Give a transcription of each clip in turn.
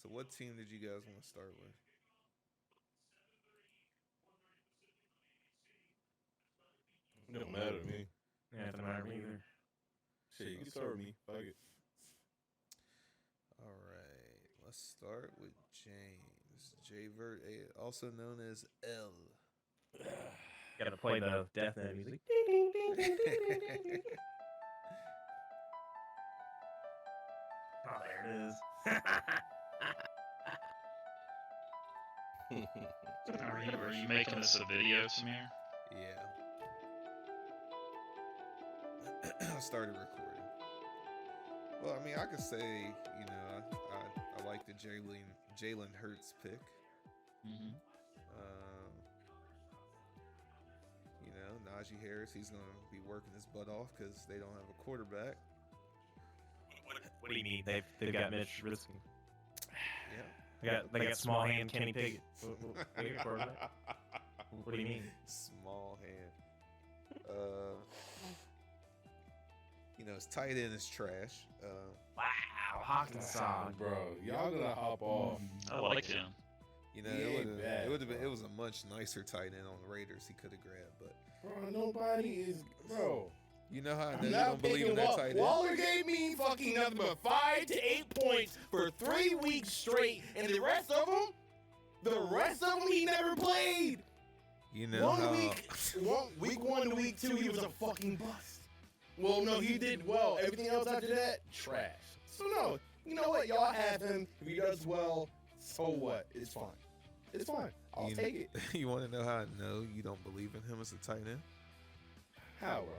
So what team did you guys want to start with? It don't matter to me. Yeah, it doesn't matter to me either. Shit, you can start with me. Fuck it. All right, let's start with James. Javert, also known as L. Gotta play the death note music. Ding, ding, ding, ding, ding, ding, ding, ding. Oh, there it is. Are you making this a video, Samir? Yeah. I started recording. Well, I mean, I could say, I like the Jalen Hurts pick. Mm-hmm. Najee Harris, he's going to be working his butt off because they don't have a quarterback. What do you mean? They've got Mitch Trubisky. Yeah. They got small hand Kenny Pickett. What do you mean? Small hand. His tight end is trash. Wow, Hawkinson. Bro, y'all gonna hop off. I like him. It would have been. It was a much nicer tight end on the Raiders he could have grabbed, but Bro, nobody is. Bro. you know how I know I'm you not don't believe in picking that tight end. Waller gave me fucking nothing but 5 to 8 points for 3 weeks straight, and the rest of them, he never played. You know Week 1 to week 2, he was a fucking bust. Well, no, he did well. Everything else after that, trash. So no, you know what? Y'all have him. If he does well, so what? It's fine. It's fine. I'll take it. You want to know how I know you don't believe in him as a tight end? How, bro?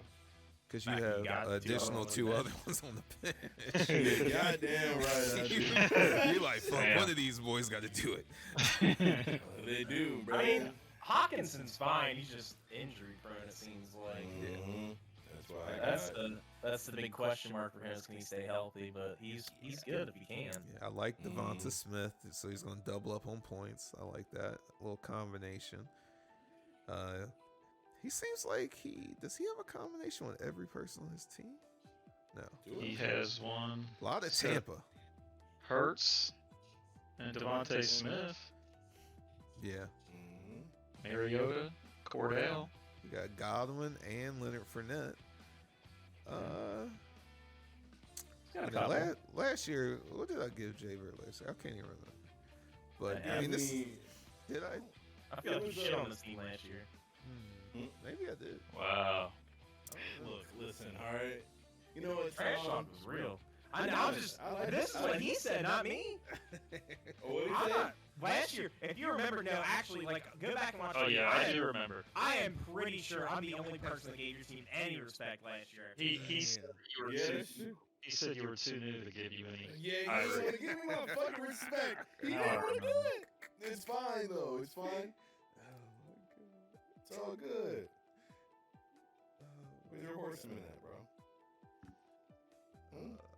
Because you You have got additional two two on other the ones on the bench. Goddamn right. I do. You're like, fuck, Damn. one of these boys got to do it. They do, bro. I mean, Hawkinson's fine. He's just injury prone. It seems like. Mhm. That's why. That's the big question mark for him. Is can he stay healthy? But he's good if he can. Yeah, I like Devonta Smith, so he's going to double up on points. I like that little combination. He seems like does he have a combination with every person on his team? No. He has one. A lot of So- Tampa. Hurts and Devontae Smith, Yeah. Mariota, Cordell. You got Godwin and Leonard Fournette. He's got a couple. Last year, what did I give Jaybird last year? I can't even remember. But Yeah, I mean, did I? I feel like you shit on this team last year. Maybe I did. Wow. Look, listen, all right. You know what? Trash talk was real. I'm just. This is what he said, not me. Oh, what did he I'm say? not. Last year, if you remember, no, actually, like, go back and watch. Oh the yeah, game. I do remember. I am pretty sure I'm the only person that gave your team any respect last year. He said you were Yeah, too. that's true. He said you were too new to give you any. Yeah, I he didn't agree. want to give me my fucking respect. He No, didn't I want to do remember. it. It's fine though. It's fine. It's all good. Where's your horseman at, bro?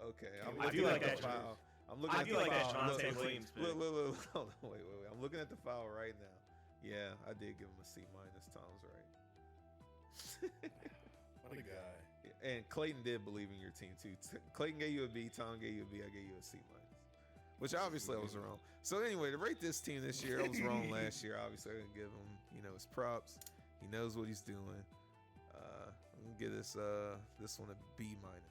Okay, I do like that file. I'm looking I at do the like that file. Jonte Williams pick. Look. Hold on, wait. I'm looking at the file right now. Yeah, I did give him a C minus. Tom's right. What a guy. And Clayton did believe in your team too. Clayton gave you a B. Tom gave you a B. I gave you a C minus. Which obviously I was wrong. So anyway, to rate this team this year, I was wrong last year. Obviously, I didn't give him, his props. He knows what he's doing. I'm gonna give this one a B minus.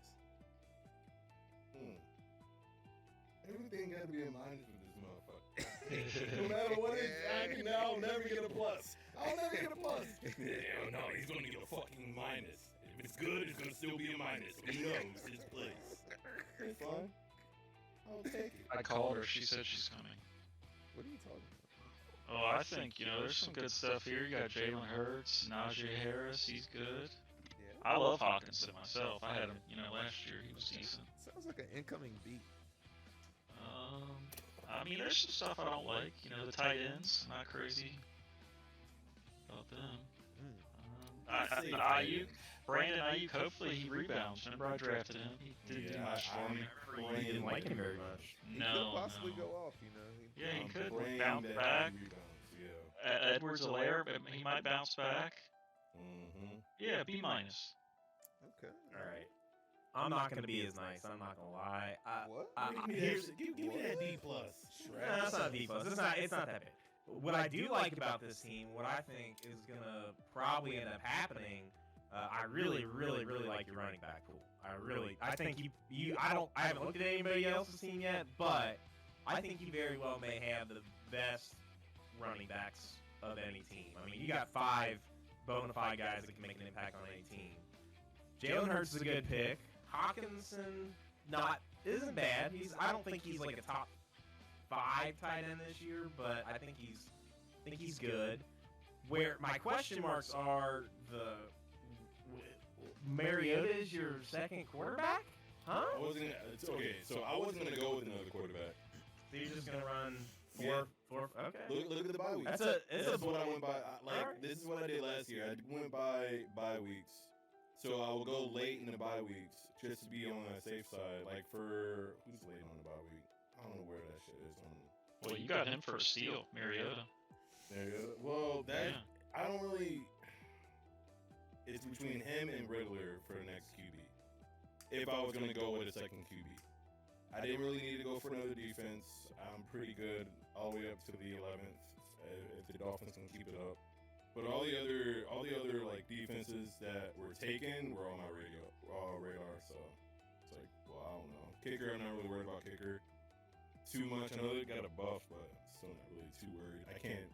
Everything got to be a minus with this motherfucker. No matter what it's acting, I'll never get a plus. I'll never get a plus. Hell no, he's gonna get a fucking minus. If it's good, it's gonna still be a minus. Who knows his place? It's fine. I'll take it. I called her. She said she's coming. What are you talking about? Oh, I think there's some good stuff here. You got Jalen Hurts, Najee Harris. He's good. Yeah. I love Hawkinson myself. I had him. Last year he was decent. Sounds like an incoming beat. I mean, there's some stuff I don't like. The tight ends, not crazy about them. Ayuk, Brandon Ayuk, hopefully he rebounds. Remember I drafted him. He didn't do much for me. You didn't like him very much. He No, could possibly no. go off, Yeah, he could Brain bounce dead back. rebounds, yeah. Edwards-Helaire, but he might bounce back. Mm-hmm. Yeah, B minus. Okay. All right. I'm not gonna be as nice. I'm not gonna lie. What? Give me that D plus. No, it's not D plus. It's not that big. What I do like about this team, what I think is gonna probably end up happening, I really like your running back pool. I think I haven't looked at anybody else's team yet, but I think you very well may have the best running backs of any team. I mean, you got 5 bona fide guys that can make an impact on any team. Jalen Hurts is a good pick. Hawkinson isn't bad. I don't think he's like a top 5 tight end this year, but I think he's good. Where my question marks are Mariota is your second quarterback? Huh? I wasn't gonna go with another quarterback. So you're just gonna run four? Okay. Look at the bye weeks. This is what I went by. This is what I did last year. I went by bye weeks. So I will go late in the bye weeks just to be on the safe side. Like for who's late on the bye week? I don't know where that shit is. Well, you got him for a steal, Mariota. Well, I don't really. It's between him and Riddler for the next QB. If I was gonna go with a second QB, I didn't really need to go for another defense. I'm pretty good all the way up to the 11th. If the Dolphins can keep it up. But all the other like defenses that were taken were on my radar. So it's like, well, I don't know. Kicker, I'm not really worried about kicker too much. I know they got a buff, but still not really too worried. I can't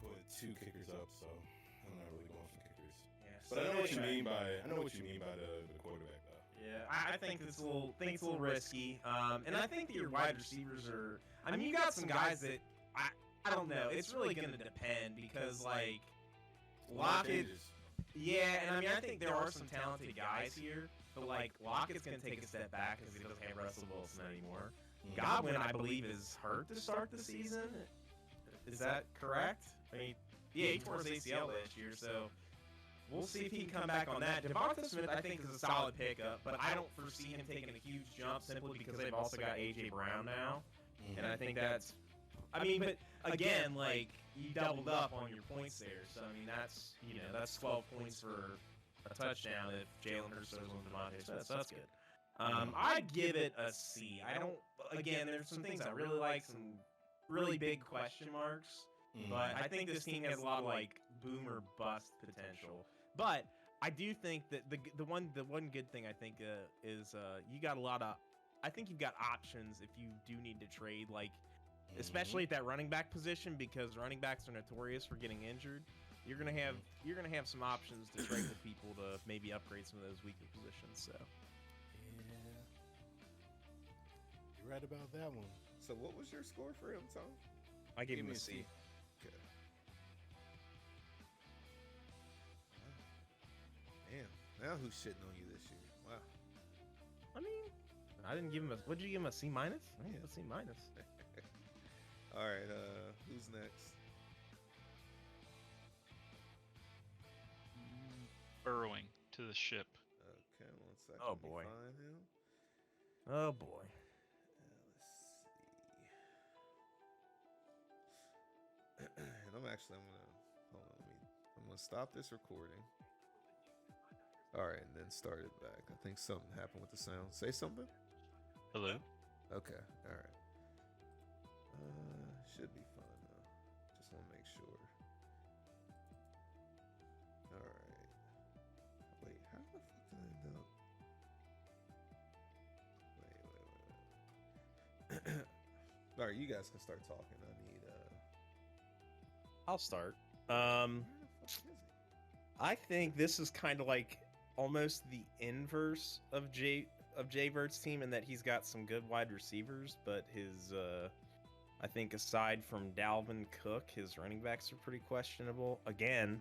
put 2 kickers up, so I'm not really going for kickers. Yeah, But I know what you mean by the quarterback though. Yeah, I think it's a little risky. And I think that your wide receivers are. I mean, you got some guys that I don't know. It's really going to depend because like Lockett. Yeah, and I mean I think there are some talented guys here, but like Lockett's going to take a step back because he doesn't have Russell Wilson anymore. Mm-hmm. Godwin, I believe, is hurt to start the season. Is that correct? I mean, yeah, he tore his ACL last year, so we'll see if he can come back on that. Devonta Smith, I think, is a solid pickup, but I don't foresee him taking a huge jump simply because they've also got A.J. Brown now, and I think that's. I mean, but again, like you doubled up on your points there, so I mean that's 12 points for a touchdown if Jalen Hurts throws on Devonta Smith, so that's good. I'd give it a C. I don't. Again, there's some things I really like, some really big question marks, but I think this team has a lot of like boom or bust potential. But I do think that the one good thing I think is you got a lot of. I think you've got options if you do need to trade, like especially at that running back position, because running backs are notorious for getting injured. You're gonna have some options to trade with people to maybe upgrade some of those weaker positions. So. You're right about that one. So what was your score for him, Tom? I gave him a C. Okay. Damn. Now who's shitting on you this year? Wow. I mean, I didn't give him a. What did you give him, a C minus? I gave him a C minus. All right. Who's next? Burrowing to the ship. Okay, 1 second. Oh, Let me boy. find him. Oh boy. Let's see. And I'm gonna hold on. I'm gonna stop this recording. All right, and then start it back. I think something happened with the sound. Say something. Hello? Okay. All right. Should be fine though. Just want to make sure. All right. Wait, how the fuck did I end up? Wait. All right, you guys can start talking. I need I'll start. where the fuck is he? I think this is kind of like almost the inverse of Jay Vert's team in that he's got some good wide receivers, but his I think aside from Dalvin Cook, his running backs are pretty questionable. Again,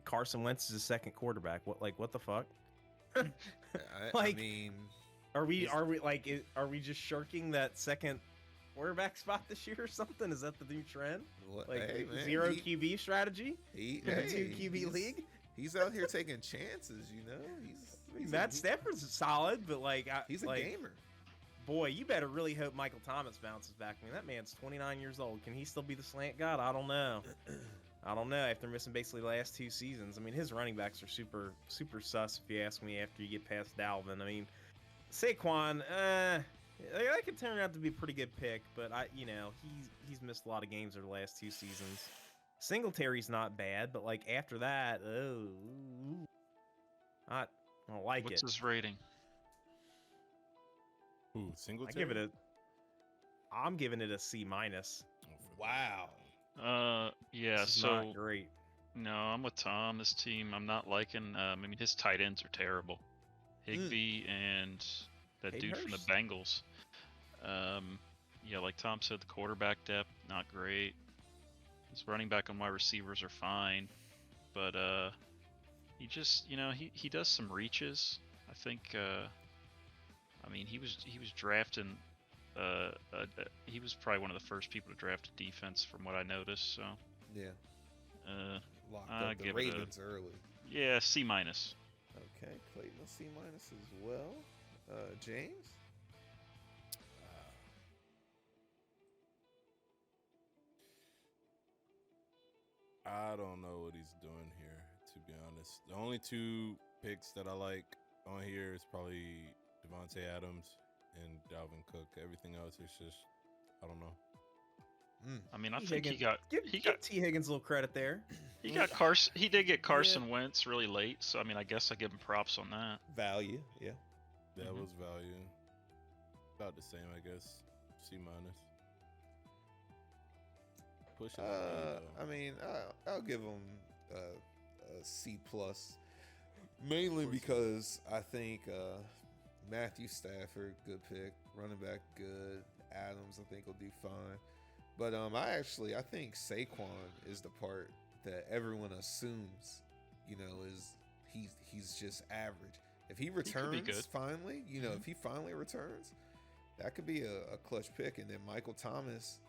Carson Wentz is his second quarterback. What the fuck? I mean, are we just shirking that second quarterback spot this year or something? Is that the new trend? what, Like hey, man, zero QB strategy? He, In a hey, 2 QB league? He's out here taking chances, you know. He's Matt Stafford's solid, but he's a gamer. Boy, you better really hope Michael Thomas bounces back. I mean, that man's 29 years old. Can he still be the slant god? I don't know. I don't know. After missing basically the last 2 seasons, I mean, his running backs are super sus, if you ask me, after you get past Dalvin. I mean, Saquon, that could turn out to be a pretty good pick, but he's missed a lot of games over the last 2 seasons. Singletary's not bad, but like after that, I don't like What's it. his rating? Ooh, Singletary? I'm giving it a C minus. Wow. Yeah. This is So not great. no, I'm with Tom. This team, I'm not liking. I mean, his tight ends are terrible. Higbee and that Hayden dude from the Hurst. Bengals. Yeah, like Tom said, the quarterback depth not great. His running back and wide receivers are fine, but he just he does some reaches. I think. I mean, he was drafting. He was probably one of the first people to draft a defense, from what I noticed. So Yeah. Locked I up the give it a- Ravens early. yeah, C minus. Okay, Clayton a C minus as well. James. I don't know what he's doing here, to be honest. The only 2 picks that I like on here is probably Devontae Adams and Dalvin Cook. Everything else is just, I don't know. I mean, I T. think Higgins. he Give T. Higgins a little credit there. got Carson. He did get Carson Wentz really late, so I mean, I guess I give him props on that. Value. Yeah. That Mhm. was value. About the same, I guess. C minus. Push it. I mean, I'll give him a C plus, mainly because I think Matthew Stafford, good pick, running back, good. Adams, I think will do fine, but I think Saquon is the part that everyone assumes, is he's just average. If he returns good. finally, if he finally returns, that could be a clutch pick. And then Michael Thomas,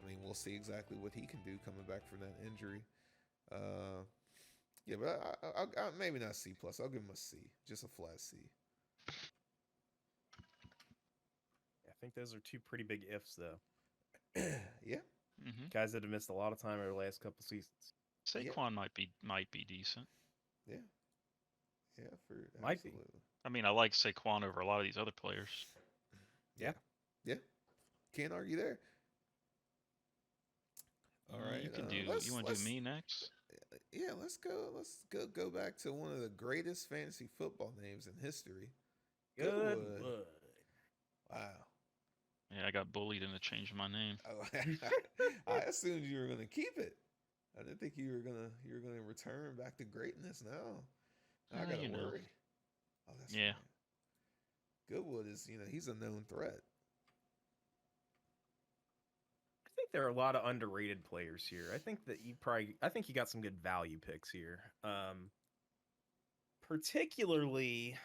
I mean, we'll see exactly what he can do coming back from that injury. Yeah, but I maybe not C plus. I'll give him a C, just a flat C. I think those are 2 pretty big ifs, though. Yeah, Mm-hmm. Guys that have missed a lot of time over the last couple seasons. Saquon might be decent. yeah, for Might be. absolutely. I mean, I like Saquon over a lot of these other players. Yeah. Can't argue there. All right, You can do. let's- You want to let's- do me next? Yeah, let's go. Let's go back to one of the greatest fantasy football names in history. Goodwood. Wow. Yeah, I got bullied into changing my name. I assumed you were gonna keep it. I didn't think you were gonna return back to greatness now. I gotta you know. worry. Oh, that's Yeah. right. Goodwood is, he's a known threat. I think there are a lot of underrated players here. I think that you got some good value picks here. Particularly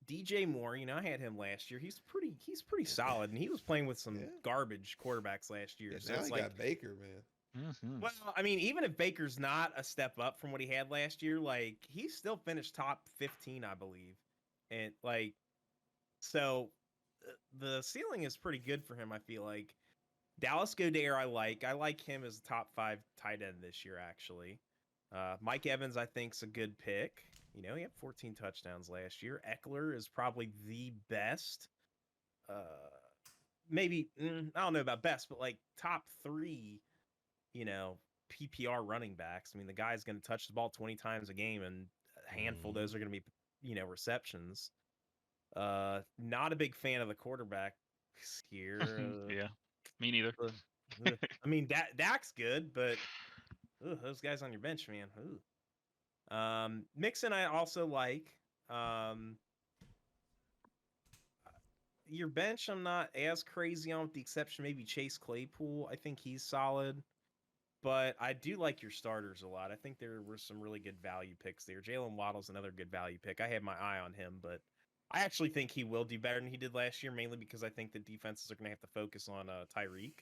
DJ Moore. I had him last year. He's pretty solid, and he was playing with some Yeah. garbage quarterbacks last year. Yeah, So now it's he like, got Baker, man. Mm-hmm. well, I mean, even if Baker's not a step up from what he had last year, like he still finished top 15, I believe, and like, so the ceiling is pretty good for him. I feel like Dallas Goedert, I like him as a top 5 tight end this year. Actually, Mike Evans, I think, is a good pick. He had 14 touchdowns last year. Eckler is probably the best. Maybe I don't know about best, but like top 3. PPR running backs. I mean, the guy's going to touch the ball 20 times a game, and a handful of those are going to be, receptions. Not a big fan of the quarterback here. Yeah, me neither. I mean, Dak's good, but those guys on your bench, man. Mixon, I also like. Your bench, I'm not as crazy on, with the exception maybe Chase Claypool. I think he's solid. But I do like your starters a lot. I think there were some really good value picks there. Jalen Waddle's another good value pick. I had my eye on him, but I actually think he will do better than he did last year, mainly because I think the defenses are going to have to focus on Tyreek.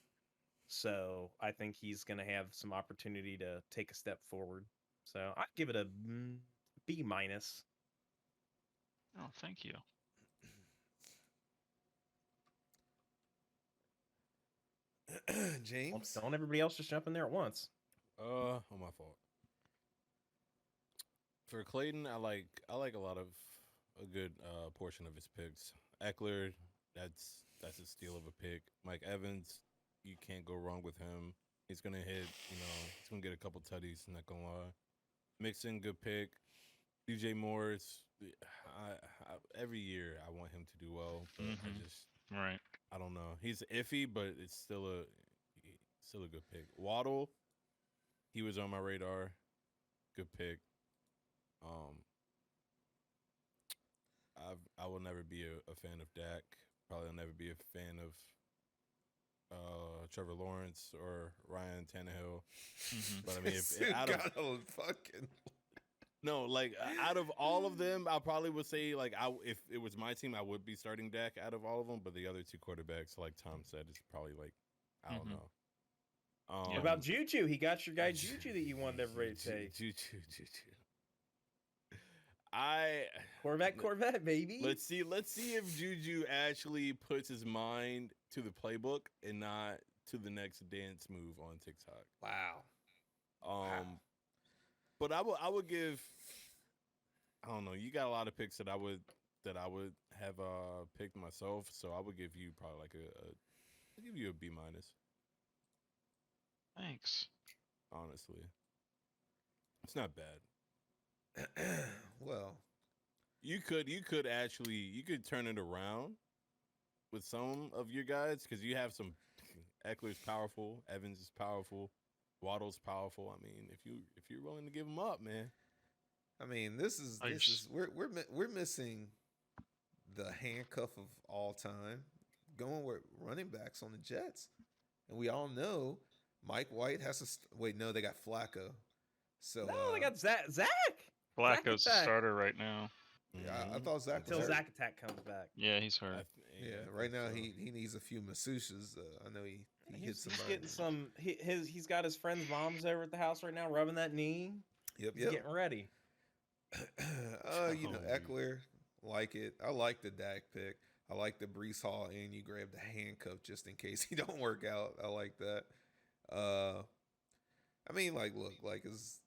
So I think he's going to have some opportunity to take a step forward. So I'd give it a B minus. Oh, thank you. James. Don't everybody else just jump in there at once. My fault. For Clayton, I like a lot of a good portion of his picks. Eckler, that's a steal of a pick. Mike Evans, you can't go wrong with him. He's gonna hit, he's gonna get a couple tutties. Not gonna lie. Mixon, good pick. DJ Morris, every year I want him to do well, but Right. I don't know. He's iffy, but it's still a good pick. Waddle, he was on my radar. Good pick. I will never be a fan of Dak. Probably will never be a fan of Trevor Lawrence or Ryan Tannehill. But I mean, out of all of them, I probably would say if it was my team, I would be starting Dak out of all of them. But the other two quarterbacks, like Tom said, is probably I don't know. What about Juju? He got your guy Juju that you wanted everybody to take. Juju. Corvette, baby. Let's see if Juju actually puts his mind to the playbook and not to the next dance move on TikTok. Wow. But I would give. I don't know. You got a lot of picks that I would have picked myself. So I would give you probably I'll give you a B-. Thanks. Honestly, it's not bad. Well, you could turn it around with some of your guys because you have some. Eckler's powerful. Evans is powerful. Waddle's powerful. I mean, if you're willing to give them up, man. I mean, we're missing the handcuff of all time, going with running backs on the Jets, and we all know Mike White has to wait. No, they got Flacco. So no, they got Zach. Flacco's the starter right now. Yeah, I thought Zach until Zach Attack comes back. Yeah, he's hurt. Right now he needs a few masseuses. I know he hit somebody. He's getting he's got his friend's moms over at the house right now, rubbing that knee. Yep. He's getting ready. Eckler, like it. I like the Dak pick. I like the Breece Hall, and you grab the handcuff just in case he don't work out. I like that. I mean, is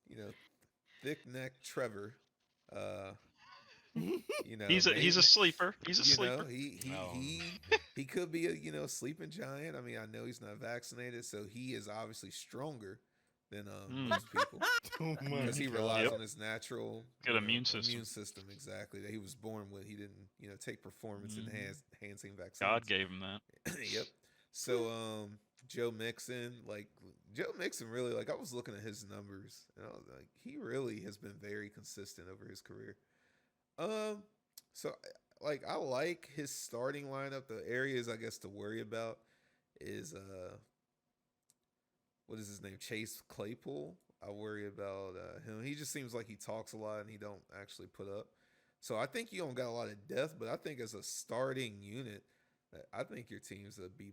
thick neck Trevor. He's a sleeper. He's a sleeper. He could be a sleeping giant. I mean, I know he's not vaccinated, so he is obviously stronger than most people because he relies on his natural good immune system. Exactly, that he was born with. He didn't take performance enhancing vaccines. God gave him that. Yep. So Joe Mixon, really, I was looking at his numbers and I was like, he really has been very consistent over his career. So I like his starting lineup. The areas I guess to worry about is what is his name? Chase Claypool. I worry about him. He just seems like he talks a lot and he don't actually put up. So I think you don't got a lot of depth, but I think as a starting unit, I think your team's a B+.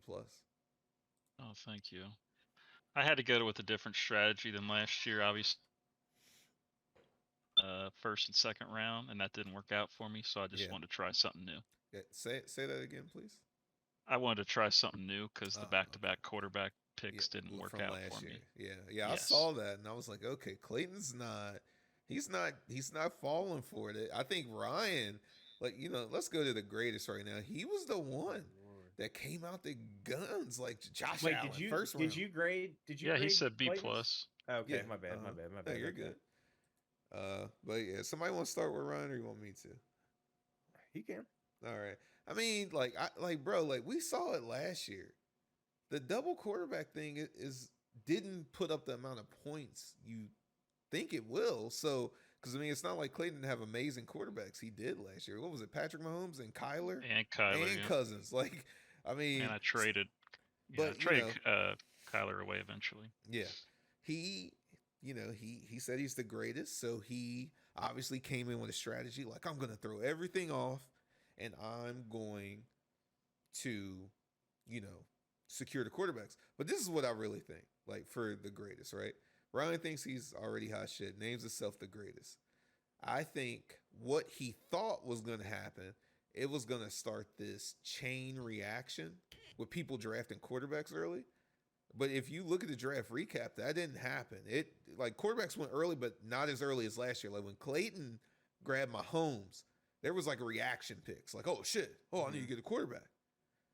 Oh, thank you. I had to go with a different strategy than last year, obviously. First and second round, and that didn't work out for me, so I just wanted to try something new. Yeah, say that again, please. I wanted to try something new because the back-to-back quarterback picks didn't work out for me. Yeah, yes. I saw that, and I was like, okay, Clayton's he's not falling for it. I think Ryan, let's go to the greatest right now. He was the one that came out the guns like Josh Allen. First round. Did you grade? Yeah, he said B+. Okay, yeah. my bad. No, you're good. But yeah, somebody want to start with Ryan, or you want me to? He can. All right. I mean, we saw it last year. The double quarterback thing didn't put up the amount of points you think it will. So, because it's not like Clayton didn't have amazing quarterbacks. He did last year. What was it? Patrick Mahomes and Kyler and Cousins. And I traded. But Kyler away eventually. Yeah, he said he's the greatest, so he obviously came in with a strategy I'm going to throw everything off and I'm going to, secure the quarterbacks. But this is what I really think, for the greatest, right? Ryan thinks he's already hot shit, names himself the greatest. I think what he thought was going to happen, it was going to start this chain reaction with people drafting quarterbacks early. But if you look at the draft recap, that didn't happen. It like quarterbacks went early, but not as early as last year. Like when Clayton grabbed Mahomes, there was like a reaction picks, like, oh shit, oh I need to get a quarterback.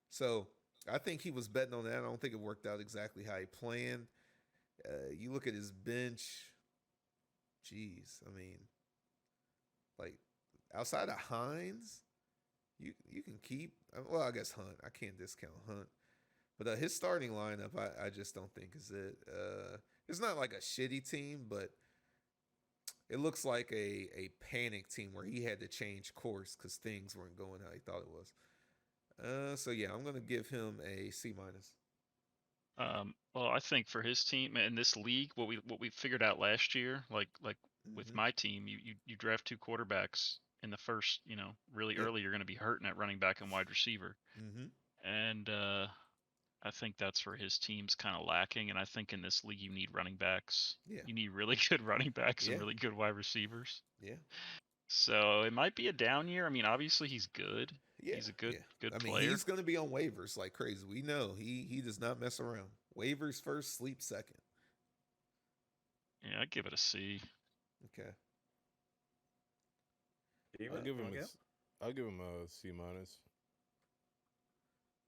So I think he was betting on that. I don't think it worked out exactly how he planned. You look at his bench. Jeez, I mean, like outside of Hines, you can keep. Well, I guess Hunt. I can't discount Hunt. But his starting lineup, I just don't think is it. It's not like a shitty team, but it looks like a panic team where he had to change course because things weren't going how he thought it was. So yeah, I'm gonna give him a C minus. Well, I think for his team in this league, what we figured out last year, like with my team, you draft 2 quarterbacks in the first, really early, you're going to be hurting at running back and wide receiver, and I think that's where his team's kind of lacking. And I think in this league, you need running backs. Yeah. You need really good running backs and really good wide receivers. Yeah. So it might be a down year. I mean, obviously he's good. Yeah. He's a good player. He's going to be on waivers like crazy. We know he does not mess around. Waivers first, sleep second. Yeah, I'd give it a C. Okay. I'll give him a C minus.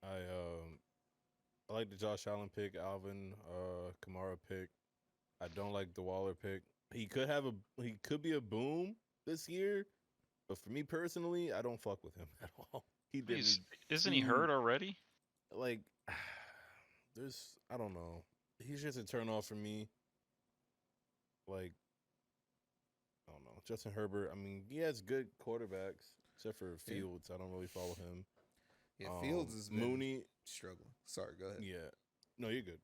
I like the Josh Allen pick, Alvin Kamara pick. I don't like the Waller pick. He could be a boom this year, but for me personally, I don't fuck with him at all. Isn't he hurt already? Like, I don't know. He's just a turn off for me. Like, I don't know. Justin Herbert, I mean, he has good quarterbacks, except for Fields. I don't really follow him. Yeah, Fields is Mooney struggling. Sorry, go ahead. Yeah. No, you're good.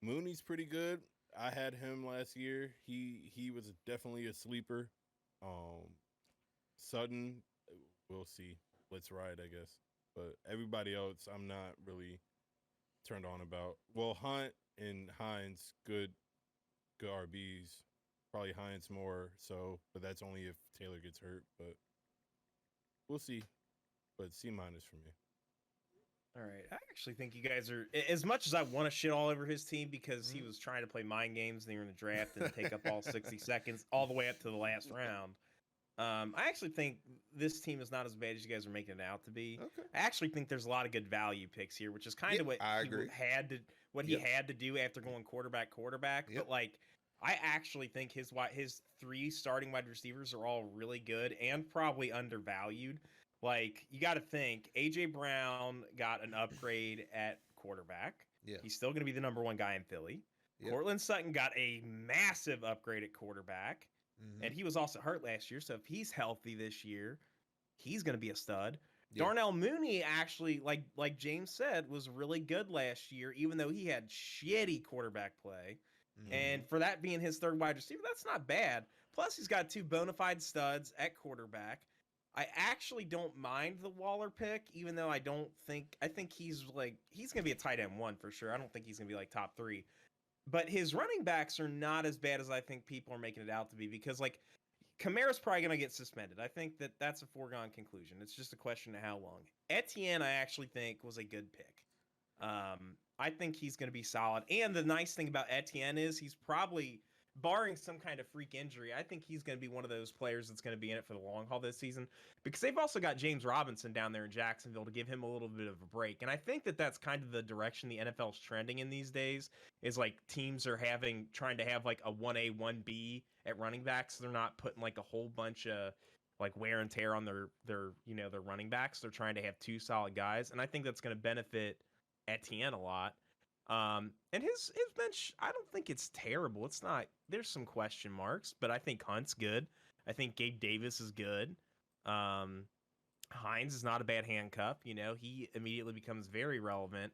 Mooney's pretty good. I had him last year. He was definitely a sleeper. Sutton, we'll see. Let's ride, I guess. But everybody else, I'm not really turned on about. Well, Hunt and Hines, good RBs. Probably Hines more so, but that's only if Taylor gets hurt. But we'll see. But C minus for me. All right. I actually think you guys are, as much as I want to shit all over his team because he was trying to play mind games near the draft and take up all 60 seconds all the way up to the last round. I actually think this team is not as bad as you guys are making it out to be. Okay. I actually think there's a lot of good value picks here, which is kind of what he had to do after going quarterback. But like, I actually think his 3 starting wide receivers are all really good and probably undervalued. Like, you got to think, A.J. Brown got an upgrade at quarterback. Yeah. He's still going to be the number 1 guy in Philly. Yep. Cortland Sutton got a massive upgrade at quarterback. And he was also hurt last year, so if he's healthy this year, he's going to be a stud. Yeah. Darnell Mooney actually, like James said, was really good last year, even though he had shitty quarterback play. And for that being his 3rd wide receiver, that's not bad. Plus, he's got 2 bona fide studs at quarterback. I actually don't mind the Waller pick, even though I think he's going to be a tight end 1 for sure. I don't think he's going to be like top 3. But his running backs are not as bad as I think people are making it out to be, because like Kamara's probably going to get suspended. I think that's a foregone conclusion. It's just a question of how long. Etienne, I actually think, was a good pick. I think he's going to be solid. And the nice thing about Etienne is he's probably, barring some kind of freak injury, I think he's going to be one of those players that's going to be in it for the long haul this season, because they've also got James Robinson down there in Jacksonville to give him a little bit of a break. And I think that's kind of the direction the NFL's trending in these days, is like teams are trying to have like a 1A, 1B at running backs. So they're not putting like a whole bunch of like wear and tear on their running backs. They're trying to have 2 solid guys. And I think that's going to benefit Etienne a lot. And his bench, I don't think it's terrible. It's not, there's some question marks, but I think Hunt's good. I think Gabe Davis is good. Hines is not a bad handcuff. He immediately becomes very relevant.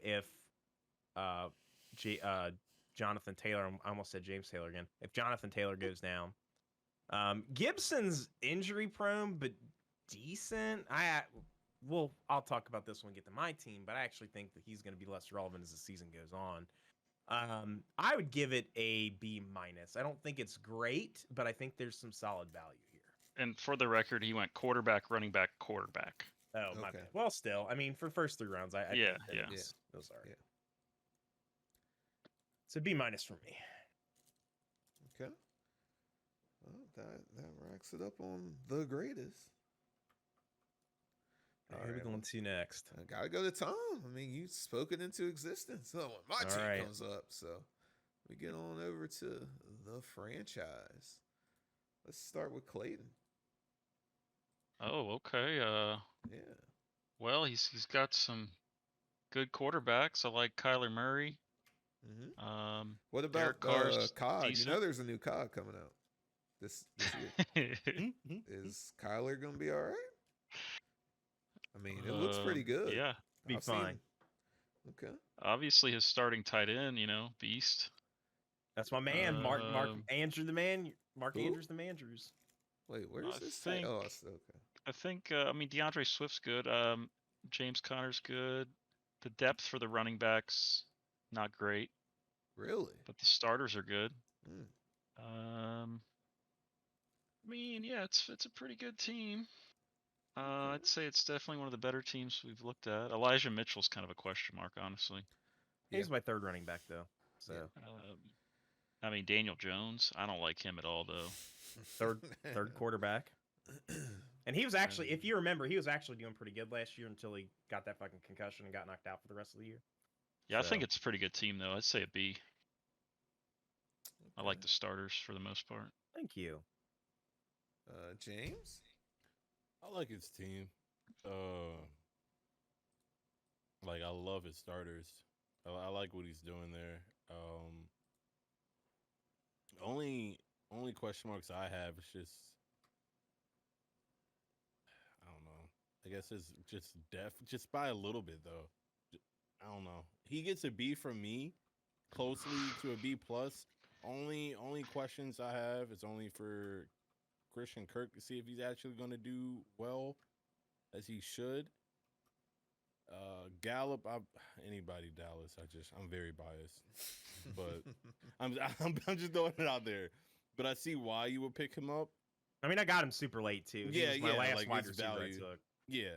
If Jonathan Taylor, I almost said James Taylor again. If Jonathan Taylor goes down, Gibson's injury prone, but decent. I'll talk about this when we get to my team, but I actually think that he's going to be less relevant as the season goes on. I would give it a B minus. I don't think it's great, but I think there's some solid value here. And for the record, he went quarterback, running back, quarterback. Oh, my bad. Well, still, I mean, for first 3 rounds, I think those are. Yeah. So B- for me. Okay. Well, that racks it up on the greatest. All right, who are we going to next? I gotta go to Tom. I mean, you spoke it into existence. So when my team comes up, so we get on over to the franchise. Let's start with Clayton. Oh, okay. Yeah. Well, he's got some good quarterbacks. I like Kyler Murray. Mm-hmm. What about COD? Decent. You know, there's a new COD coming out this year. Is Kyler gonna be all right? I mean, it looks pretty good. Yeah, be fine. Okay. Obviously, his starting tight end, beast. That's my man, Mark Andrews, the man. Mark Andrews, the Mandrews. Wait, where's this thing? Oh, okay. I think, DeAndre Swift's good. James Conner's good. The depth for the running backs, not great. Really? But the starters are good. Mm. It's a pretty good team. I'd say it's definitely one of the better teams we've looked at. Elijah Mitchell's kind of a question mark, honestly. He's my third running back, though. So, Daniel Jones. I don't like him at all, though. Third quarterback. And he was actually, if you remember, he was actually doing pretty good last year until he got that fucking concussion and got knocked out for the rest of the year. Yeah, so. I think it's a pretty good team, though. I'd say a B. Okay. I like the starters for the most part. Thank you. James? I like his team. I love his starters. I like what he's doing there. Only question marks I have is just, I don't know. I guess it's just depth, just by a little bit though. I don't know. He gets a B from me, closely to a B plus. Only questions I have is only for Christian Kirk to see if he's actually going to do well as he should. Gallup, anybody Dallas. I'm very biased, but I'm just throwing it out there. But I see why you would pick him up. I mean, I got him super late too. He was my last wide receiver I took. Yeah.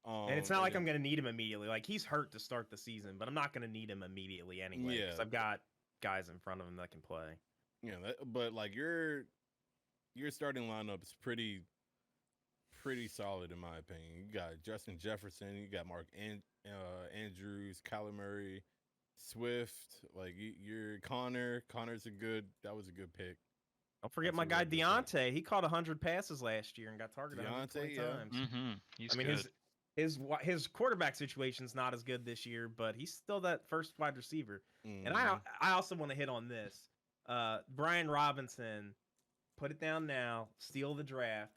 And it's not like I'm going to need him immediately. Like, he's hurt to start the season, but I'm not going to need him immediately anyway. Because I've got guys in front of him that can play. Yeah, but like your starting lineup is pretty solid in my opinion. You got Justin Jefferson, you got Mark Andrews, Kyler Murray, Swift. Like your Connor's that was a good pick. Don't forget my guy Deontay. He caught 100 passes last year and got targeted 120 times. Mm-hmm. He's good. His quarterback situation's not as good this year, but he's still that first wide receiver. Mm-hmm. And I also want to hit on this. Brian Robinson, put it down now, steal the draft.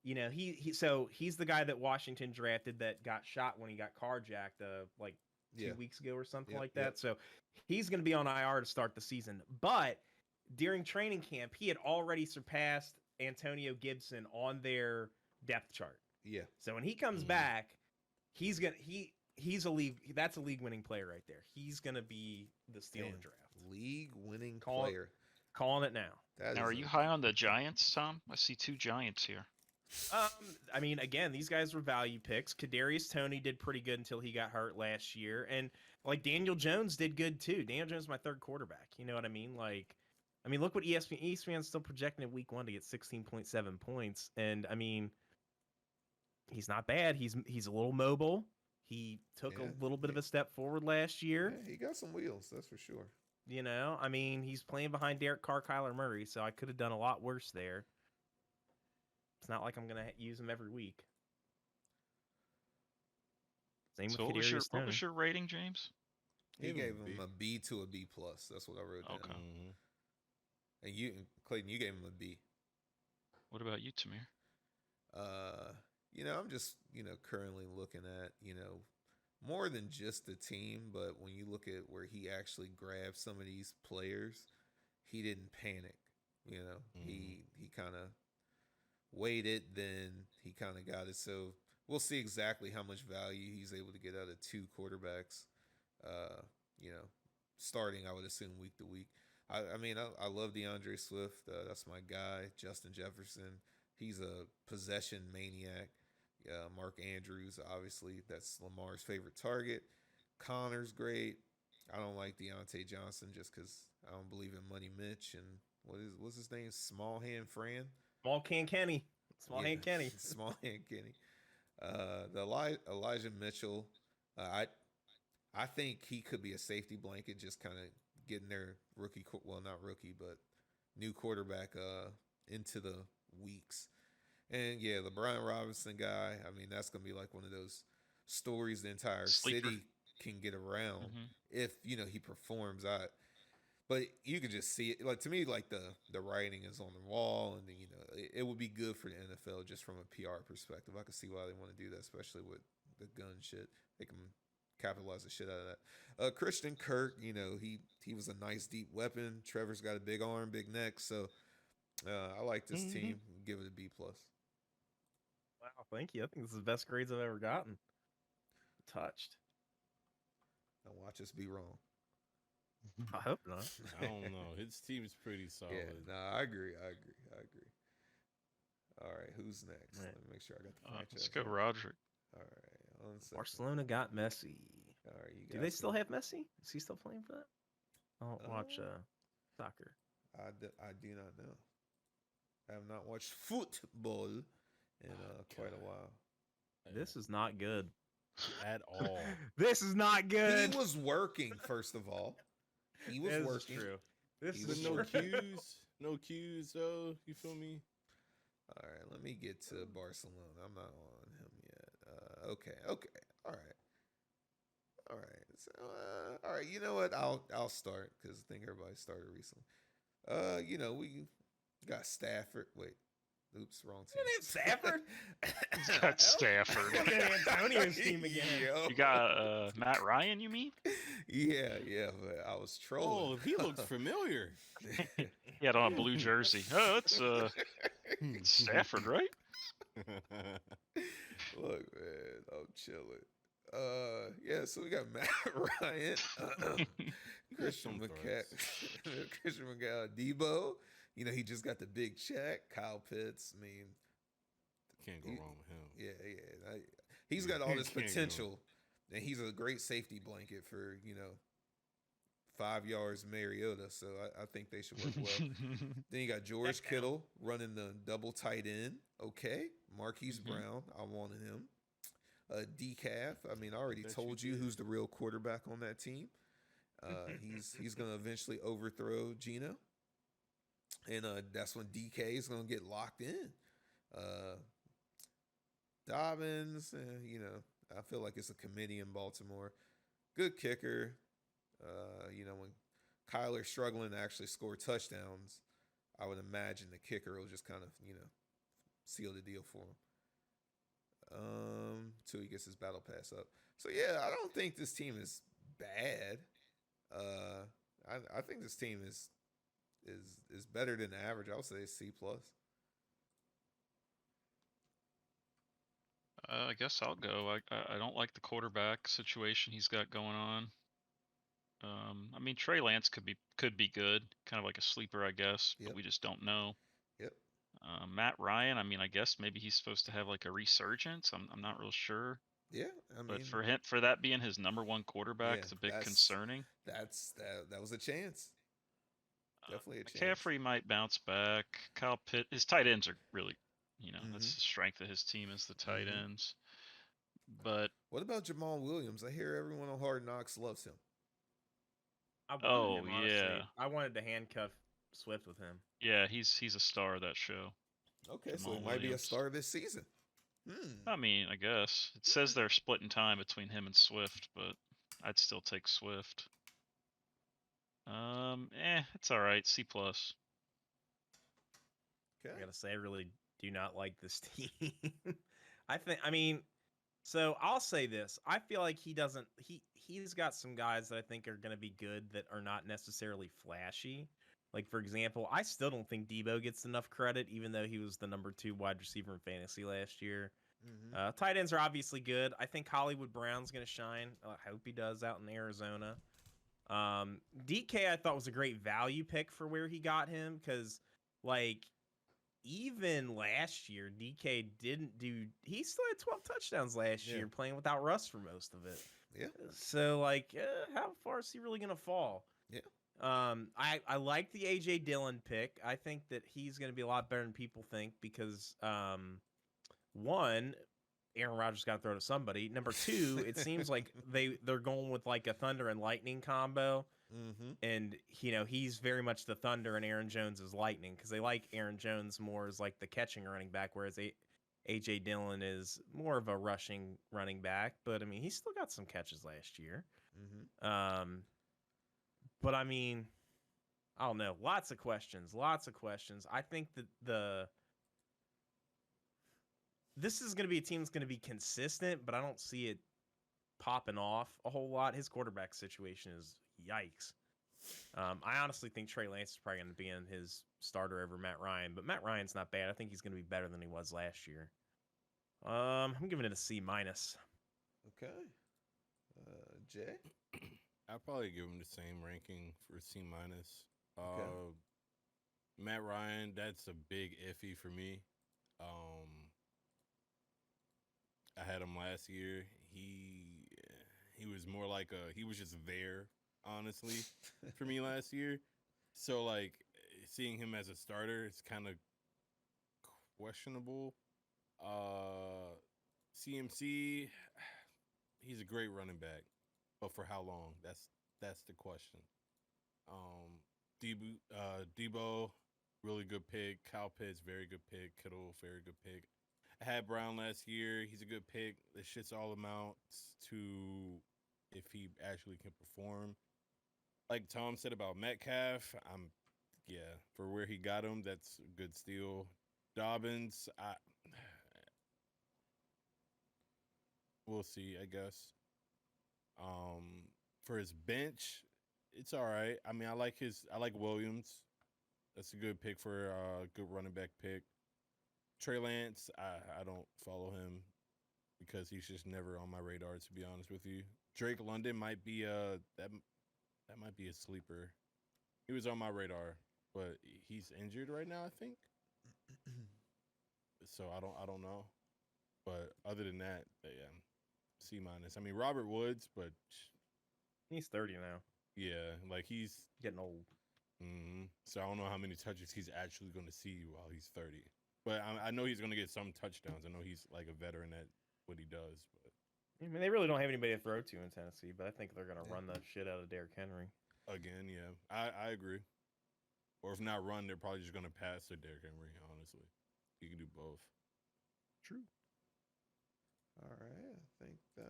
You know, he's the guy that Washington drafted that got shot when he got carjacked 2 weeks ago or something like that. So he's going to be on IR to start the season. But during training camp, he had already surpassed Antonio Gibson on their depth chart. Yeah. So when he comes back, he's a league winning player right there. He's gonna be the steal of the draft. League winning player. Calling it now. Now, are you high on the Giants, Tom? I see 2 Giants here. I mean, again, these guys were value picks. Kadarius Toney did pretty good until he got hurt last year, and like Daniel Jones did good too. Daniel Jones is my third quarterback. You know what I mean? Look what ESPN's still projecting in week 1 to get 16.7 points, and I mean, he's not bad. He's a little mobile. He took a little bit of a step forward last year. Yeah, he got some wheels, that's for sure. You know, I mean, he's playing behind Derek Carr, Kyler Murray, so I could have done a lot worse there. It's not like I'm going to use him every week. Same with Kadarius Toney. What was your rating, James? He gave him a B to a B plus. That's what I wrote down. Okay. And Clayton, you gave him a B. What about you, Tamir? I'm just, currently looking at, more than just the team, but when you look at where he actually grabbed some of these players, he didn't panic. He kind of waited, then he kind of got it. So we'll see exactly how much value he's able to get out of 2 quarterbacks, starting, I would assume, week to week. I love DeAndre Swift. That's my guy. Justin Jefferson, he's a possession maniac. Mark Andrews, obviously, that's Lamar's favorite target. Connor's great. I don't like Deontay Johnson just because I don't believe in Money Mitch and what's his name? Small Hand Fran. Small Hand Kenny. Small Hand Kenny. The Elijah Mitchell. I think he could be a safety blanket, just kind of getting their not rookie, but new quarterback into the weeks. And yeah, the Brian Robinson guy, I mean, that's going to be like one of those stories the entire city can get around if, he performs. But you could just see it. Like, to me, like the writing is on the wall, and it would be good for the NFL just from a PR perspective. I could see why they want to do that, especially with the gun shit. They can capitalize the shit out of that. Christian Kirk, he was a nice deep weapon. Trevor's got a big arm, big neck, so I like this team. Give it a B+. Wow, thank you. I think this is the best grades I've ever gotten. Touched. Now watch us be wrong. I hope not. I don't know. His team's pretty solid. Yeah, I agree. All right, who's next? Right. Let me make sure I got the franchise. Let's go, Roderick. All right, one second. Barcelona got Messi. All right, Do they still have Messi? Is he still playing for that? I'll watch soccer. I do not know. I have not watched football in quite a while. This is not good at all. This is not good. He was working, first of all. He was This working. Is true. This He is was no working. cues. No cues, though. You feel me? All right, let me get to Barcelona. I'm not on him yet. Okay. All right. So, all right. You know what? I'll start because I think everybody started recently. We got Stafford. Wait. Oops, wrong team. Stafford? He's got Stafford. Look at Antonio's team again. Yo. You got Matt Ryan, you mean? Yeah, but I was trolling. Oh, he looks familiar. He had on a blue jersey. Oh, it's Stafford, right? Look, man, I'm chilling. Yeah, so we got Matt Ryan, Christian McCaffrey, Debo. He just got the big check. Kyle Pitts. I mean, Can't go wrong with him. Yeah. He's got all this potential, and he's a great safety blanket for 5 yards Mariota. So I think they should work well. Then you got George Kittle running the double tight end. Okay, Marquise Brown. I wanted him. Decaf. I mean, I already told you who's the real quarterback on that team. He's going to eventually overthrow Geno. And that's when DK is going to get locked in. Dobbins, I feel like it's a committee in Baltimore. Good kicker. When Kyler's struggling to actually score touchdowns, I would imagine the kicker will just kind of, seal the deal for him. Till he gets his battle pass up. So, yeah, I don't think this team is bad. I think this team is better than average. I would say C+. I guess I'll go. I don't like the quarterback situation he's got going on. I mean, Trey Lance could be good, kind of like a sleeper, I guess, but we just don't know. Yep. Matt Ryan, I mean, I guess maybe he's supposed to have like a resurgence. I'm not real sure. Yeah, but for that being his number one quarterback, it's a bit concerning. That was a chance. Definitely a chance. McCaffrey might bounce back. Kyle Pitt, his tight ends are really, that's the strength of his team is the tight ends. But what about Jamal Williams? I hear everyone on Hard Knocks loves him. I wanted to handcuff Swift with him. Yeah, he's a star of that show. Okay, Jamal so it might be a star this season. I mean, I guess it says they're splitting time between him and Swift, but I'd still take Swift. It's all right. C+. Okay. I gotta say, I really do not like this team. So I'll say this. I feel like he's got some guys that I think are going to be good that are not necessarily flashy. Like, for example, I still don't think Debo gets enough credit, even though he was the number 2 wide receiver in fantasy last year. Tight ends are obviously good. I think Hollywood Brown's going to shine. I hope he does out in Arizona. DK I thought was a great value pick for where he got him because, like, even last year, DK he still had 12 touchdowns last year playing without Russ for most of it. Yeah. So like, how far is he really gonna fall? Yeah. I like the AJ Dillon pick. I think that he's gonna be a lot better than people think because one, Aaron Rodgers got to throw to somebody. Number two, it seems like they're going with like a Thunder and Lightning combo. Mm-hmm. And he's very much the Thunder and Aaron Jones is Lightning because they like Aaron Jones more as like the catching running back, whereas AJ Dillon is more of a rushing running back. But I mean, he still got some catches last year. Mm-hmm. But I mean, I don't know. Lots of questions. I think that this is going to be a team that's going to be consistent, but I don't see it popping off a whole lot. His quarterback situation is yikes. I honestly think Trey Lance is probably going to be in his starter over Matt Ryan, but Matt Ryan's not bad. I think he's going to be better than he was last year. I'm giving it a C-. Okay. Jay? I'd probably give him the same ranking for C-. Okay. Matt Ryan, that's a big iffy for me. I had him last year. He was more like he was just there, honestly, for me last year. So like seeing him as a starter, it's kind of questionable. CMC, he's a great running back, but for how long? That's the question. Debo, really good pick. Kyle Pitts, very good pick. Kittle, very good pick. I had Brown last year. He's a good pick. This shit's all amounts to if he actually can perform. Like Tom said about Metcalf, for where he got him, that's a good steal. Dobbins, we'll see, I guess. For his bench, it's all right. I mean, I like Williams. That's a good pick for a good running back pick. Trey Lance, I don't follow him because he's just never on my radar, to be honest with you. Drake London might be that might be a sleeper. He was on my radar, but he's injured right now, I think. So I don't know. But other than that, yeah, C-. I mean, Robert Woods, but He's 30 now. yeah, like he's Getting old. So I don't know how many touches he's actually going to see while he's 30. But I know he's going to get some touchdowns. I know he's like a veteran at what he does. But I mean, they really don't have anybody to throw to in Tennessee, but I think they're going to run the shit out of Derrick Henry. again, yeah, I agree. Or if not run, they're probably just going to pass to Derrick Henry, honestly. You can do both. True. All right. I think that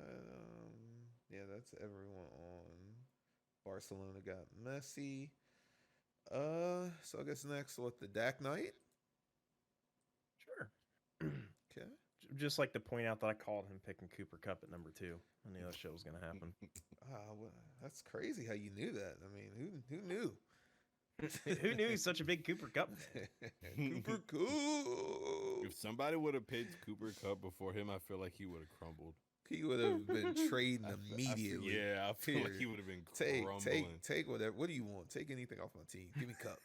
that's everyone on Barcelona got Messi. So I guess next with the Dak Knight. Sure. Okay. Just like to point out that I called him picking Cooper Kupp at number 2. I knew that shit was going to happen. Well, that's crazy how you knew that. I mean, who knew? Who knew he's such a big Cooper Kupp fan? Cooper Kupp. If somebody would have picked Cooper Kupp before him, I feel like he would have crumbled. He would have been trading immediately. I feel like he would have been crumbling. Take whatever. What do you want? Take anything off my team. Give me Kupp.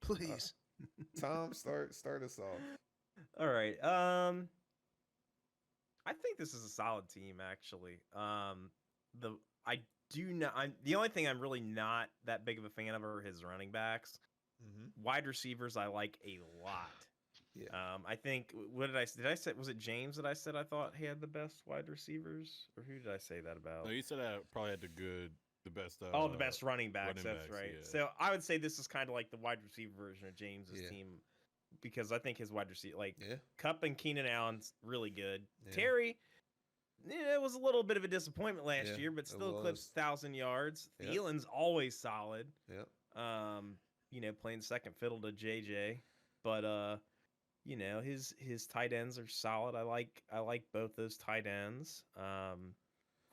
Please. Tom, start us off. All right. I think this is a solid team, actually. The only thing I'm really not that big of a fan of are his running backs. Mm-hmm. Wide receivers, I like a lot. Yeah. I think did I say? Was it James that I said I thought he had the best wide receivers, or who did I say that about? No, you said I probably had the best. The best running backs. That's right. Yeah. So I would say this is kind of like the wide receiver version of James's team, because I think his wide receiver, Kupp and Keenan Allen's really good. Yeah. Terry, it was a little bit of a disappointment last year, but still eclipsed 1,000 yards. Yep. Thielen's always solid. Yep. Playing second fiddle to JJ, but his tight ends are solid. I like both those tight ends.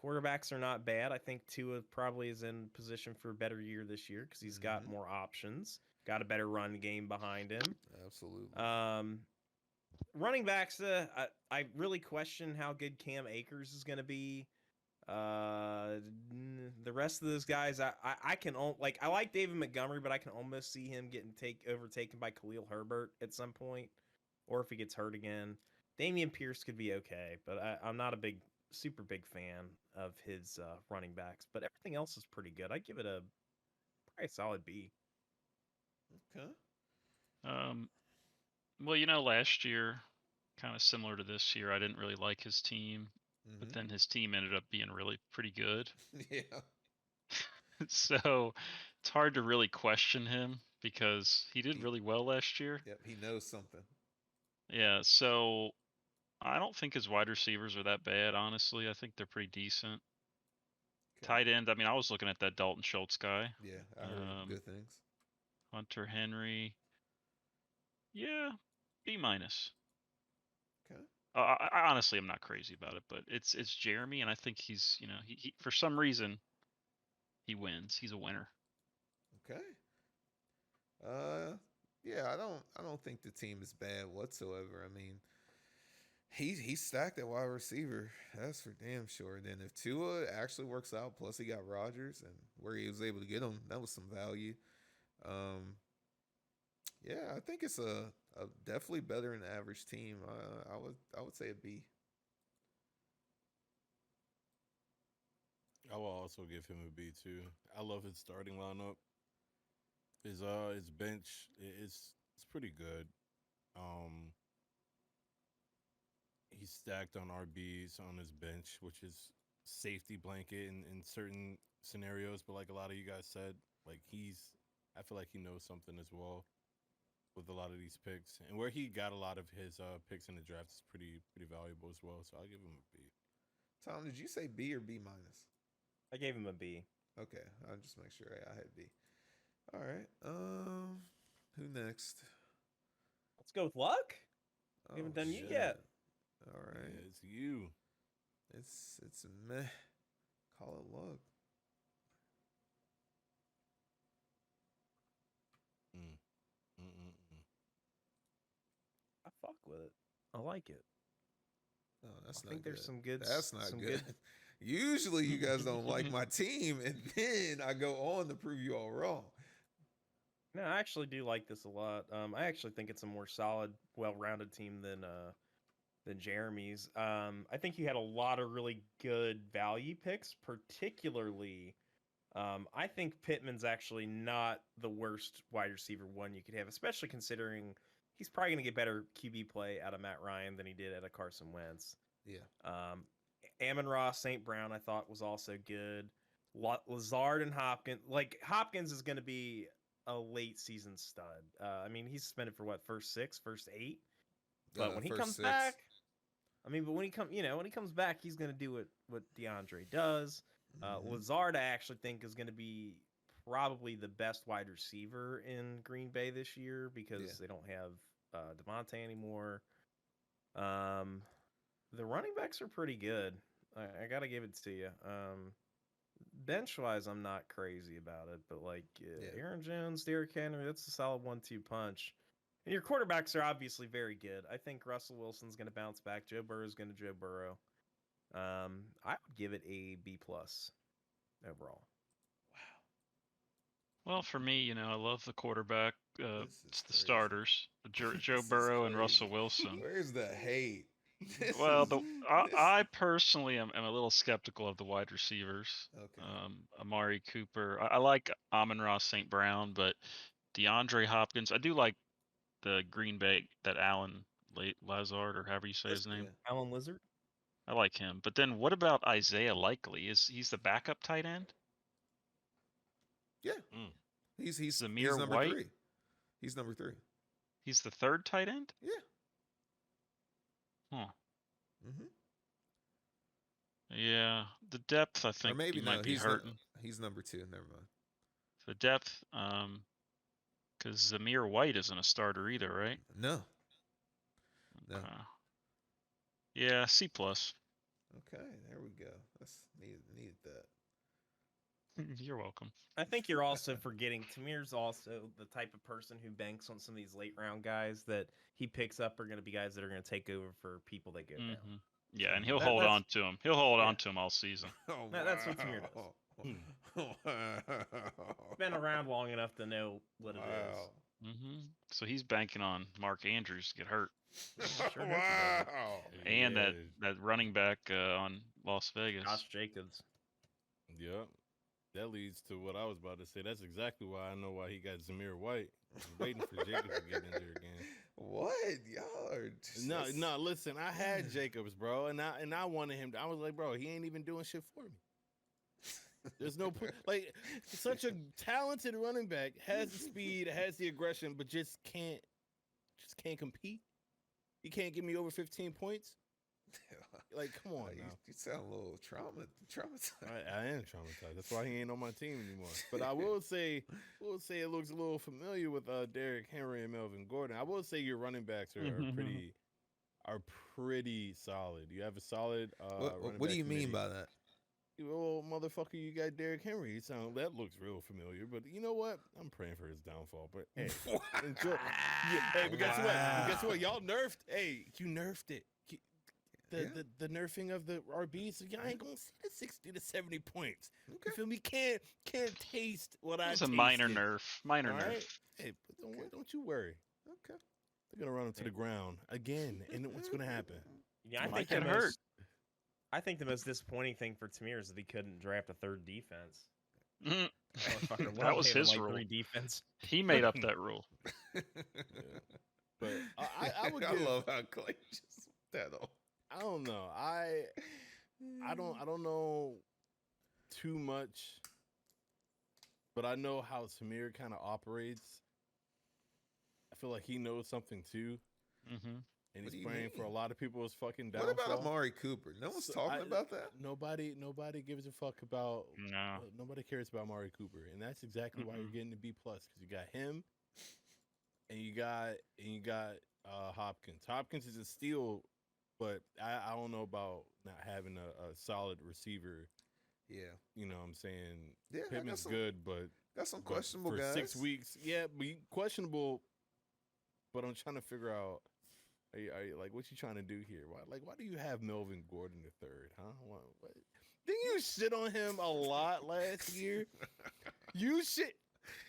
Quarterbacks are not bad. I think Tua probably is in position for a better year this year because he's got more options, got a better run game behind him. Absolutely. Running backs, I really question how good Cam Akers is going to be. The rest of those guys, I like David Montgomery, but I can almost see him getting overtaken by Khalil Herbert at some point, or if he gets hurt again. Damian Pierce could be okay, but I'm not a super big fan of his running backs. But everything else is pretty good. I give it probably a solid B. Okay. Well, last year, kind of similar to this year, I didn't really like his team, but then his team ended up being really pretty good. Yeah. So it's hard to really question him because he did really well last year. Yep, he knows something. Yeah, so I don't think his wide receivers are that bad, honestly. I think they're pretty decent. Okay. Tight end, I mean, I was looking at that Dalton Schultz guy. Yeah, I heard good things. Hunter Henry. Yeah, B minus. Okay. I honestly am not crazy about it, but it's Jeremy, and I think he's he for some reason he wins. He's a winner. Okay. Yeah, I don't think the team is bad whatsoever. I mean, he's stacked at wide receiver. That's for damn sure. And then if Tua actually works out, plus he got Rodgers, and where he was able to get him, that was some value. Yeah, I think it's a definitely better than average team. I would say a B. I will also give him a B too. I love his starting lineup. His bench it's pretty good. He's stacked on RBs on his bench, which is safety blanket in certain scenarios. But like a lot of you guys said, like I feel like he knows something as well with a lot of these picks, and where he got a lot of his picks in the draft is pretty valuable as well. So I'll give him a B. Tom, did you say B or B minus? I gave him a B. Okay, I'll just make sure I had B. All right. Who next? Let's go with Luck. We haven't done you yet. All right. Yeah, it's you. It's meh. Call it Luck. I fuck with it. I like it. Oh, that's I not think good. there's some good. That's not some good. Usually you guys don't like my team, and then I go on to prove you all wrong. No, I actually do like this a lot. I actually think it's a more solid, well-rounded team than Jeremy's. I think you had a lot of really good value picks, particularly. I think Pittman's actually not the worst wide receiver one you could have, especially considering he's probably going to get better QB play out of Matt Ryan than he did out of Carson Wentz. Yeah. Amon-Ra St. Brown, I thought, was also good. Lazard and Hopkins. Like, Hopkins is going to be a late season stud. I mean, he's suspended for what, first 6, first 8? But when he comes back, but when he comes back, he's going to do what DeAndre does. Lazard, I actually think, is going to be probably the best wide receiver in Green Bay this year because they don't have Devontae anymore. The running backs are pretty good. I got to give it to you. Bench-wise, I'm not crazy about it, but Aaron Jones, Derrick Henry, that's a solid 1-2 punch. And your quarterbacks are obviously very good. I think Russell Wilson's going to bounce back. Joe Burrow's going to Joe Burrow. I would give it a B+ overall. Well, for me, I love the quarterback. It's the crazy. starters, Joe Burrow and Russell Wilson. Where's the hate? Well, I personally am a little skeptical of the wide receivers. Okay. Amari Cooper. I like Amon-Ra St. Brown, but DeAndre Hopkins. I do like the Green Bay, that Alan Lazard, or however you say his name. Yeah. Alan Lizard? I like him. But then what about Isaiah Likely? He's the backup tight end? Yeah. He's Zamir number White? 3. He's number 3. He's the third tight end? Yeah. Huh. Mm-hmm. Yeah, the depth I think Or maybe might be hurting. He's number 2. Never mind. The depth, because Zamir White isn't a starter either, right? No. Yeah, C+. Okay, there we go. That's needed that. You're welcome. I think you're also forgetting Tamir's also the type of person who banks on some of these late round guys that he picks up are going to be guys that are going to take over for people that go down. Yeah, and he'll hold on to him. He'll hold on to him all season. Oh, That's what Tamir does. Been around long enough to know what it is. So he's banking on Mark Andrews to get hurt, Sure Wow. and Yeah. that running back on Las Vegas. Josh Jacobs. Yep. That leads to what I was about to say. That's exactly why I know why he got Zamir White. I was waiting for Jacobs to get in there again. What? Y'all are just, No. Listen, I had Jacobs, bro, and I wanted him. I was like, bro, he ain't even doing shit for me. There's no like such a talented running back, has the speed, has the aggression, but just can't compete. He can't give me over 15 points. Like, come on, now. You sound a little traumatized. I am traumatized. That's why he ain't on my team anymore. But I will say it looks a little familiar with Derrick Henry and Melvin Gordon. I will say your running backs are pretty solid. You have a solid. What do you mean by that? Well, motherfucker, you got Derrick Henry. That looks real familiar. But you know what? I'm praying for his downfall. But hey, but guess what? Y'all nerfed. Hey, you nerfed it. The nerfing of the RB, so y'all ain't gonna see the 60 to 70 points. Okay. You feel me? Can't taste what I. It was a minor nerf. Minor nerf. Hey, but don't you worry. Okay. They're gonna run him to the ground again, and what's gonna happen? Yeah, I think the most disappointing thing for Tamir is that he couldn't draft a third defense. That was his rule. Defense. He made up that rule. Yeah. But I would. I love how Clay just that off. I don't know. I don't know too much, but I know how Samir kind of operates. I feel like he knows something too, and he's praying for a lot of people's fucking downfall. What about Amari Cooper? No one's talking about that. Nobody gives a fuck about. No. Nobody cares about Amari Cooper, and that's exactly why you're getting the B plus, because you got him, and you got Hopkins. Hopkins is a steal. But I don't know about not having a solid receiver. Yeah. You know what I'm saying? Yeah. Pittman's good, but got some questionable for guys. 6 weeks. Yeah, but questionable. But I'm trying to figure out, are you like, what you trying to do here? Why do you have Melvin Gordon the third, huh? What? Didn't you shit on him a lot last year? You shit,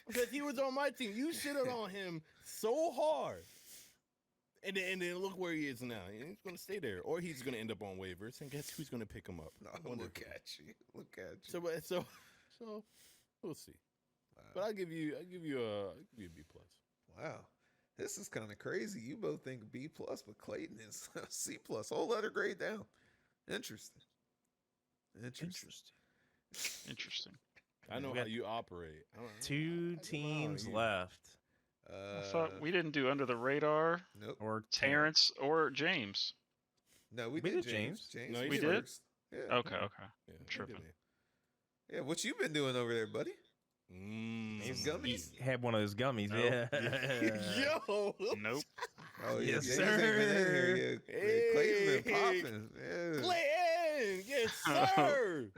because he was on my team. You shitted on him so hard. And then look where he is now. He's going to stay there, or he's going to end up on waivers. And guess who's going to pick him up? No, look at you. So we'll see. Wow. But I'll give you a B plus. Wow, this is kind of crazy. You both think B plus, but Clayton is C plus. Whole letter grade down. Interesting. I know how you operate. Two teams left. I thought we didn't do under the radar. Nope. Or Terrence or James. No, we did James. No, we did. Yeah. Okay. Yeah, I'm tripping. Yeah, what you been doing over there, buddy? Gummies. He had one of those gummies. Oh. Yeah. Yo. Nope. Oh yes, sir. Clayton's been popping. Yeah. Clayton, yes, sir.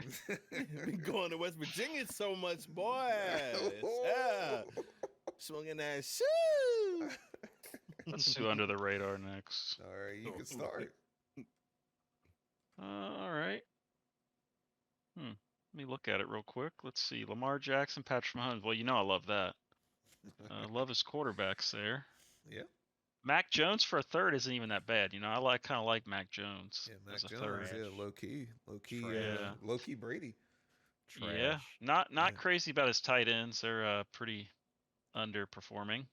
Been going to West Virginia so much, boy. Yeah. Swinging that shoe. Let's do under the radar next. All right, you can start. All right. Let me look at it real quick. Let's see. Lamar Jackson, Patrick Mahomes. Well, you know I love that. Love his quarterbacks there. Yeah. Mac Jones for a third isn't even that bad. You know, I kind of like Mac Jones. Yeah, Mac as a Jones. third. Yeah, low key Brady. Trash. Yeah, not crazy about his tight ends. They're pretty underperforming.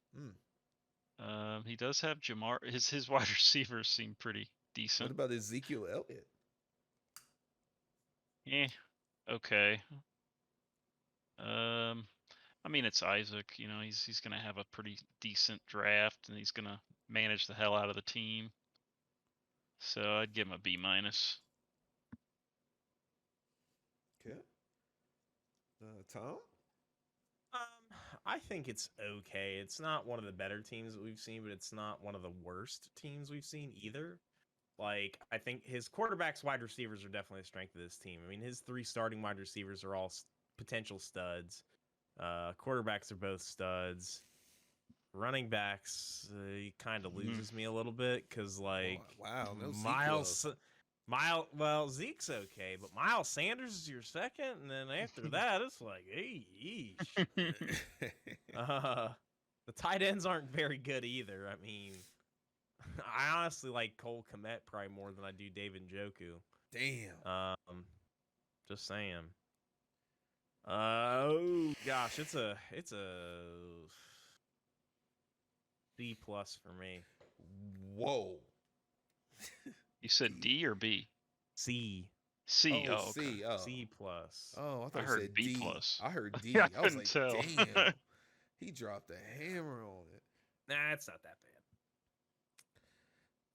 He does have Jamar. His wide receivers seem pretty decent. What about Ezekiel Elliot? Yeah, okay. I mean, it's Isaac. You know, he's gonna have a pretty decent draft, and he's gonna manage the hell out of the team. So I'd give him a B minus. Okay. Tom? I think it's okay. It's not one of the better teams that we've seen, but it's not one of the worst teams we've seen either. Like, I think his quarterbacks, wide receivers are definitely a strength of this team. I mean, his 3 starting wide receivers are all potential studs. Quarterbacks are both studs. Running backs, he kind of loses me a little bit because, like, well, Zeke's okay, but Miles Sanders is your second, and then after that, it's like, hey, The tight ends aren't very good either. I mean, I honestly like Cole Kmet probably more than I do David Njoku. Damn. Just saying. Oh gosh, it's a B plus for me. Whoa. You said D or B? C. C. Oh, Oh, okay. C. Oh. C plus. Oh, I thought I you heard said B D. plus. I heard D. I I was couldn't like, tell. damn. He dropped a hammer on it. Nah, it's not that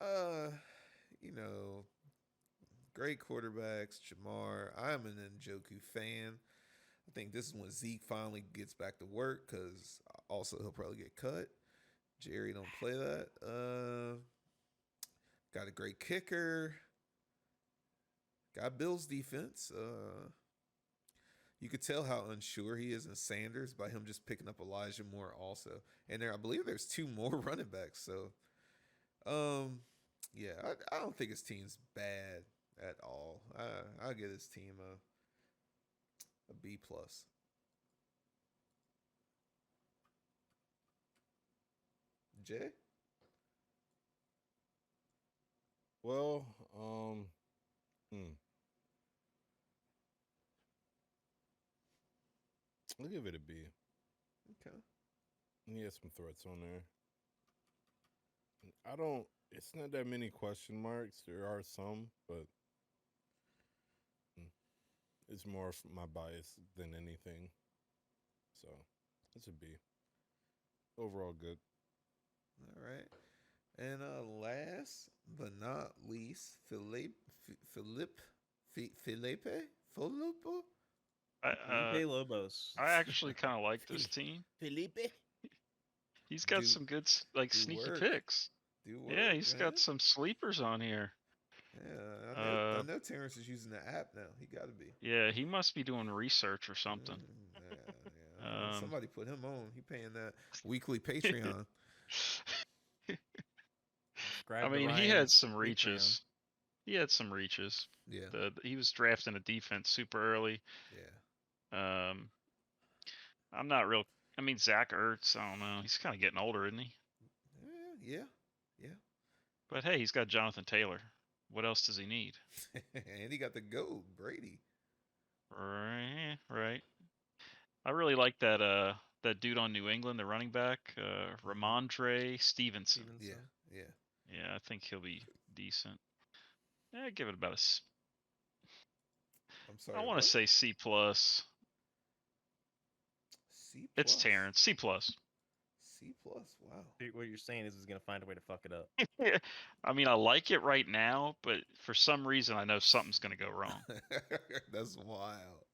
bad. You know, great quarterbacks, Jamar. I'm an Njoku fan. I think this is when Zeke finally gets back to work because also he'll probably get cut. Jerry don't play that. Got a great kicker. Got Bill's defense. You could tell how unsure he is in Sanders by him just picking up Elijah Moore also. And I believe there's 2 more running backs. So, yeah, I don't think his team's bad at all. I'll give his team a B plus. Jay? Well, I'll give it a B. Okay. He has some threats on there. It's not that many question marks. There are some, but it's more of my bias than anything. So, it's a B. Overall good. All right. And last but not least, Felipe? Felipe Lobos. I actually kind of like this team. Felipe? He's got some good, like, do sneaky work. picks. Do work, Yeah, he's man. got some sleepers on here. Yeah, I know Terrence is using the app now. He got to be. Yeah, he must be doing research or something. Yeah. Somebody put him on. He paying that weekly Patreon. I mean, he had some reaches. He had some reaches. Yeah. He was drafting a defense super early. Yeah. I'm not real. I mean, Zach Ertz, I don't know. He's kind of getting older, isn't he? Yeah. But hey, he's got Jonathan Taylor. What else does he need? And he got the GOAT, Brady. Right. I really like that dude on New England, the running back, Ramondre Stevenson. Yeah. Yeah, I think he'll be decent. Yeah, give it about a. I'm sorry. I want to say C plus. C+. It's Terrence. C plus. C+. Wow. What you're saying is he's gonna find a way to fuck it up. I mean, I like it right now, but for some reason, I know something's gonna go wrong. That's wild.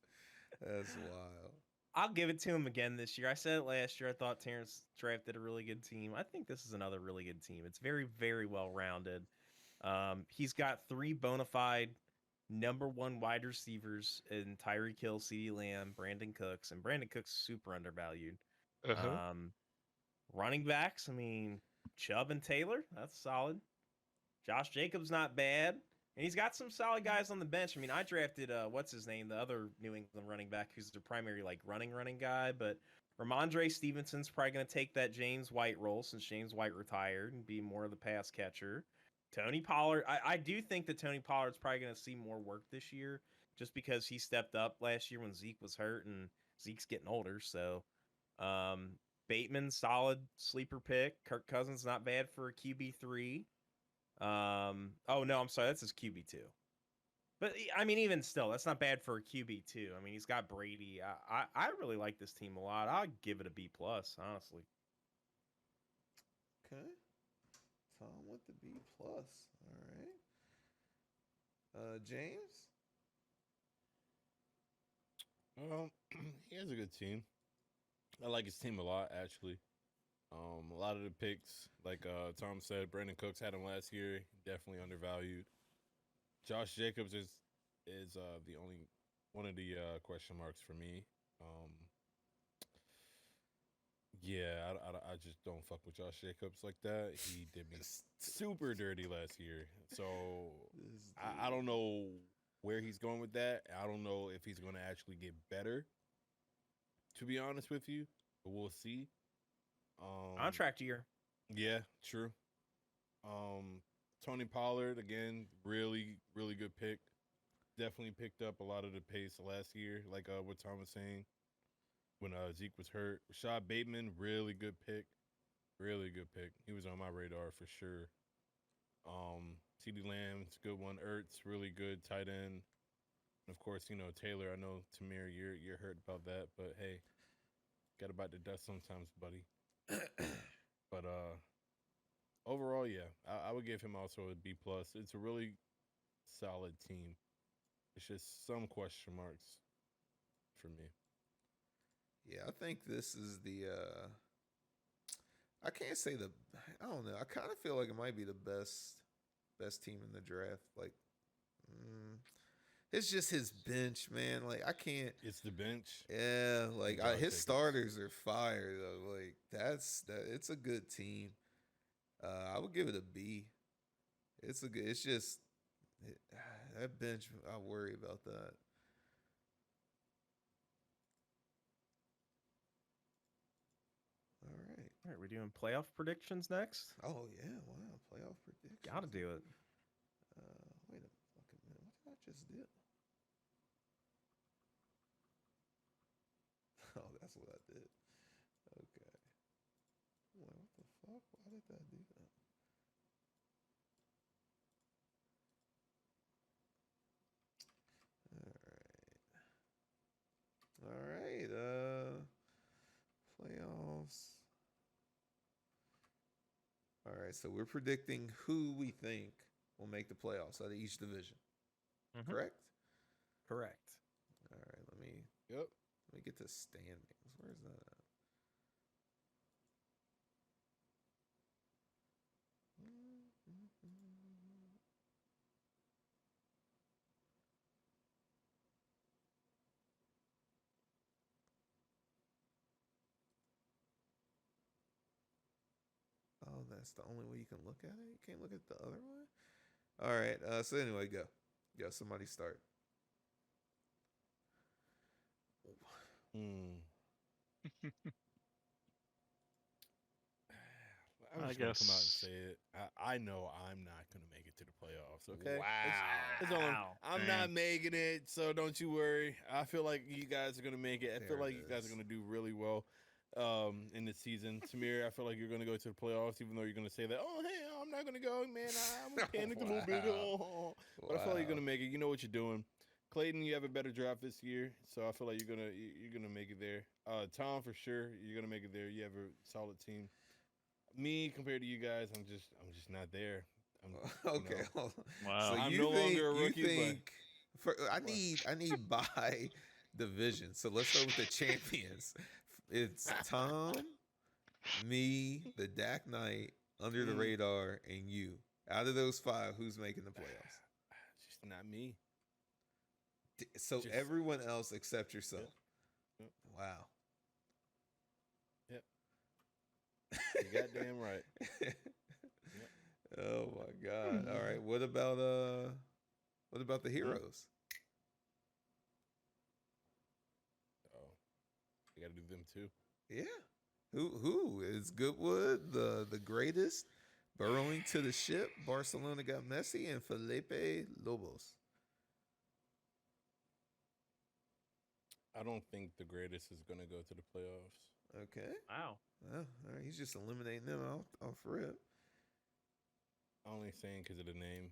I'll give it to him again this year. I said it last year. I thought Terrence drafted a really good team. I think this is another really good team. It's very, very well rounded. He's got 3 bona fide number 1 wide receivers in Tyreek Hill, CeeDee Lamb, Brandon Cooks, and Brandon Cooks super undervalued. Running backs, I mean, Chubb and Taylor, that's solid. Josh Jacobs, not bad. And he's got some solid guys on the bench. I mean, I drafted, what's his name, the other New England running back who's the primary, like, running guy. But Ramondre Stevenson's probably going to take that James White role since James White retired and be more of the pass catcher. Tony Pollard, I do think that Tony Pollard's probably going to see more work this year just because he stepped up last year when Zeke was hurt and Zeke's getting older. So, Bateman, solid sleeper pick. Kirk Cousins, not bad for a QB3. Oh no, I'm sorry, that's his QB2. But I mean, even still, that's not bad for a QB2. I mean, he's got Brady. I really like this team a lot. I'd give it a B plus, honestly. Okay. Tom with the B plus. All right. James? He has a good team. I like his team a lot, actually. A lot of the picks, like Tom said, Brandon Cooks had him last year. Definitely undervalued. Josh Jacobs is the only one of the question marks for me. Yeah, I just don't fuck with Josh Jacobs like that. He did me super dirty last year. So I don't know where he's going with that. I don't know if he's going to actually get better, to be honest with you. But we'll see. Contract year. Yeah, true. Tony Pollard again, really, really good pick. Definitely picked up a lot of the pace last year, like what Tom was saying when Zeke was hurt. Rashad Bateman, really good pick. Really good pick. He was on my radar for sure. CeeDee Lamb's a good one. Ertz, really good tight end. And of course, Taylor. I know Tamir, you're hurt about that, but hey, got to bite the dust sometimes, buddy. But overall, yeah, I would give him also a B plus. It's a really solid team. It's just some question marks for me. Yeah, I think this is the. I can't say I don't know. I kind of feel like it might be the best team in the draft. Like, it's just his bench, man. Like, I can't. It's the bench. Yeah, like his starters are fire though. Like it's a good team. I would give it a B. It's just that bench. I worry about that. All right, we're doing playoff predictions next. Oh yeah, wow, playoff predictions. Gotta do it. Wait a fucking minute. What did I just do? Oh, that's what I did. Okay. What the fuck? Why did I do that? All right. Playoffs. All right, so we're predicting who we think will make the playoffs out of each division. Mm-hmm. Correct? Correct. All right, let me get to standings. Where's that at? Oh, that's the only way you can look at it? You can't look at the other one? All right, so anyway, go. Somebody start. I'm just gonna come out and say it. I know I'm not gonna make it to the playoffs. Okay. Wow. I'm not making it, so don't you worry. I feel like you guys are gonna make it. I feel like you guys are gonna do really well in the season. Tamir, I feel like you're gonna go to the playoffs, even though you're gonna say that. Oh, hey, I'm not gonna go, man. I'm panicked a little bit. But I feel like you're gonna make it. You know what you're doing. Clayton, you have a better draft this year, so I feel like you're gonna make it there. Tom, for sure, you're gonna make it there. You have a solid team. Me compared to you guys, I'm just not there. Okay. Wow. So I'm no longer a rookie. I need by division. So let's go with the champions. It's Tom, me, the Dak Knight, Under the Radar, and you. Out of those 5, who's making the playoffs? Just not me. So everyone else except yourself. Yep. Wow. You're goddamn right. Yep. Oh my God! All right, what about the heroes? Oh, you got to do them too. Yeah, who is Goodwood the greatest? Burrowing to the ship. Barcelona got Messi and Felipe Lobos. I don't think the greatest is going to go to the playoffs. Okay. Wow. Well, all right, he's just eliminating them off rip. Only saying because of the name.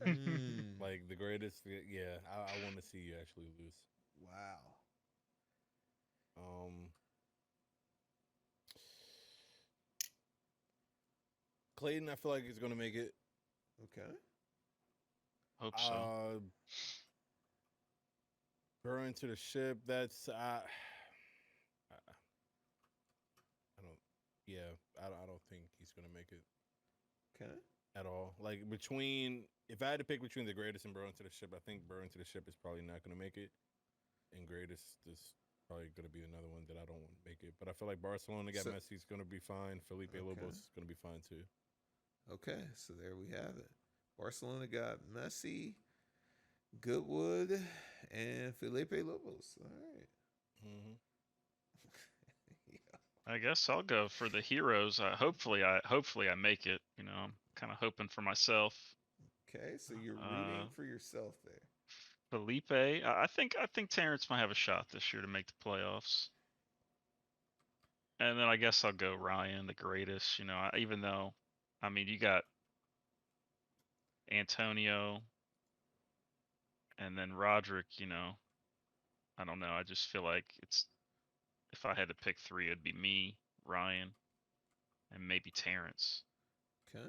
Mm. Like the greatest, yeah. I want to see you actually lose. Wow. Clayton, I feel like he's gonna make it. Okay. Hope so. Burrowing to the ship. That's I don't think he's gonna make it. Okay. At all. Like if I had to pick between the greatest and Burrowing to the ship, I think Burrowing to the ship is probably not gonna make it, and greatest is probably gonna be another one that I don't want to make it. But I feel like Barcelona got Messi is gonna be fine. Felipe Lobos is gonna be fine too. Okay, so there we have it. Barcelona got Messi, Goodwood, and Felipe Lobos. All right. Mm-hmm. Yeah. I guess I'll go for the heroes. Hopefully I make it. You know, I'm kind of hoping for myself. Okay, so you're rooting for yourself there. Felipe, I think Terrence might have a shot this year to make the playoffs. And then I guess I'll go Ryan, the greatest. You know, even though, I mean, you got Antonio, and then Roderick. You know, I don't know. I just feel like if I had to pick three, it'd be me, Ryan, and maybe Terrence. Okay.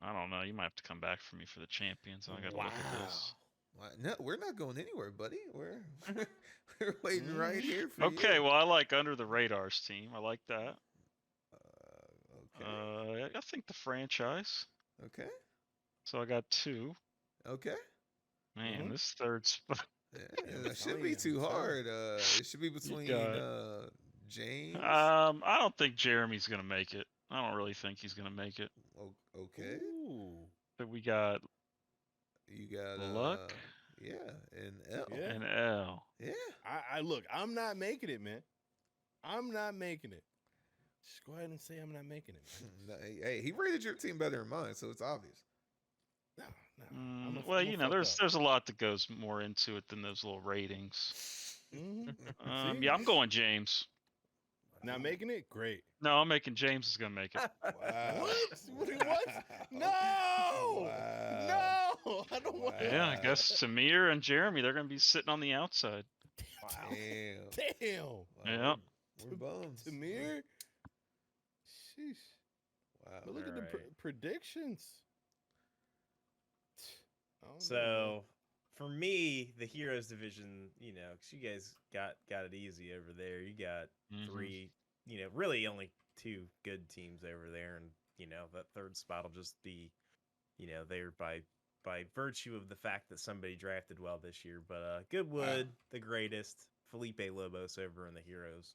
I don't know. You might have to come back for me for the champions. I gotta look at this. No, we're not going anywhere, buddy. We're waiting right here for you. Okay, well, I like Under the Radar's team. I like that. Okay. I think the franchise. Okay. So I got two. Okay. Man, this third spot. Yeah, it shouldn't be too hard. It should be between James. I don't think Jeremy's gonna make it. I don't really think he's gonna make it. Okay. But we got. You got Luck. Yeah, and L. Yeah. And L. Yeah. I look. I'm not making it, man. I'm not making it. Just go ahead and say I'm not making it, man. Hey, he rated your team better than mine, so it's obvious. No. Well, you know, there's a lot that goes more into it than those little ratings. Mm-hmm. Yeah, I'm going James. Not making it? Great. No, I'm making James is gonna make it. Wow. What? No! Wow. No! I don't want. Yeah, I guess Samir and Jeremy, they're gonna be sitting on the outside. Damn. Wow, Yeah. We're bums. Samir? Sheesh. Wow. But look at the predictions. I don't know. So, for me, the Heroes division, you know, because you guys got it easy over there. You got three, you know, really only two good teams over there, and you know that third spot will just be, you know, there by virtue of the fact that somebody drafted well this year. But Goodwood, the greatest, Felipe Lobos over in the Heroes.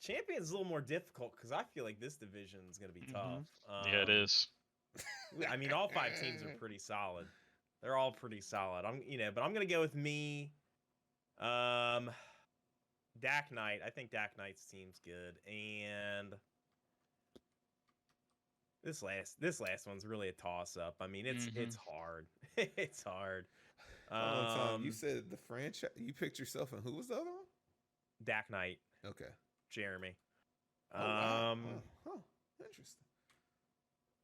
Champions is a little more difficult because I feel like this division is going to be tough. Yeah, it is. I mean, all five teams are pretty solid. They're all pretty solid. But I'm gonna go with me. Dak Knight. I think Dak Knight's team's good, and this last one's really a toss up. I mean, it's hard. It's hard. Tom, you said the franchise. You picked yourself, and who was the other one? Dak Knight. Okay. Jeremy. Wow. Huh. Interesting.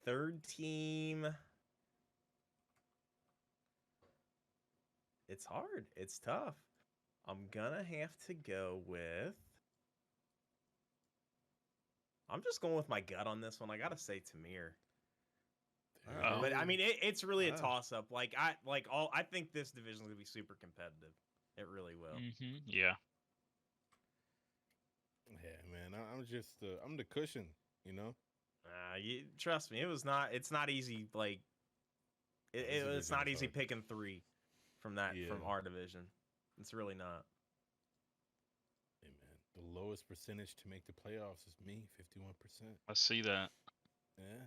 Third team. It's hard. It's tough. I'm gonna have to go with. I'm just going with my gut on this one. I gotta say Tamir. But I mean, it's really a toss up. I think this division is gonna be super competitive. It really will. Yeah. Yeah, man. I'm the cushion. You know. You trust me. It's not easy. Like it's not easy picking three from our division. It's really not. Hey man, the lowest percentage to make the playoffs is me, 51%. I see that. Yeah.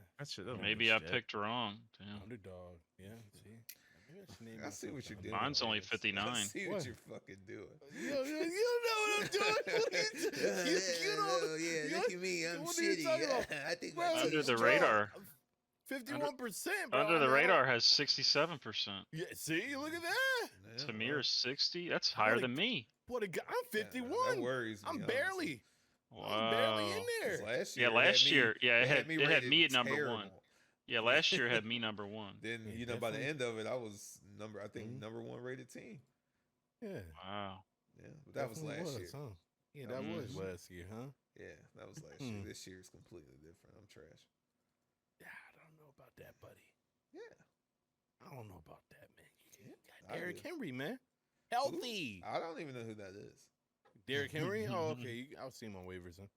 Maybe I picked wrong. Damn. Underdog. Yeah. See. I see what you're doing. Mine's only 59. I see what you're fucking doing. You know what I'm doing. Look at me. I'm shitty. I think Under the radar. 51%. Under the radar has 67%. Yeah. See, look at that. Tamir's 60. That's higher than me. What a guy! I'm 51. That worries me. I'm barely. Wow. I'm barely in there. Last year, it had me at number terrible. one. Yeah, last year had me number one. Then by the end of it, I was number one rated team. Yeah. Wow. Yeah, but that was last year. Huh? Yeah, that was last year, huh? Yeah, that was last year. This year is completely different. I'm trash. Yeah, I don't know about that, buddy. Yeah, I don't know about that, man. You got I Derrick do. Henry, man. Healthy. I don't even know who that is. Derrick Henry? Oh, okay. I'll see him on waivers, huh?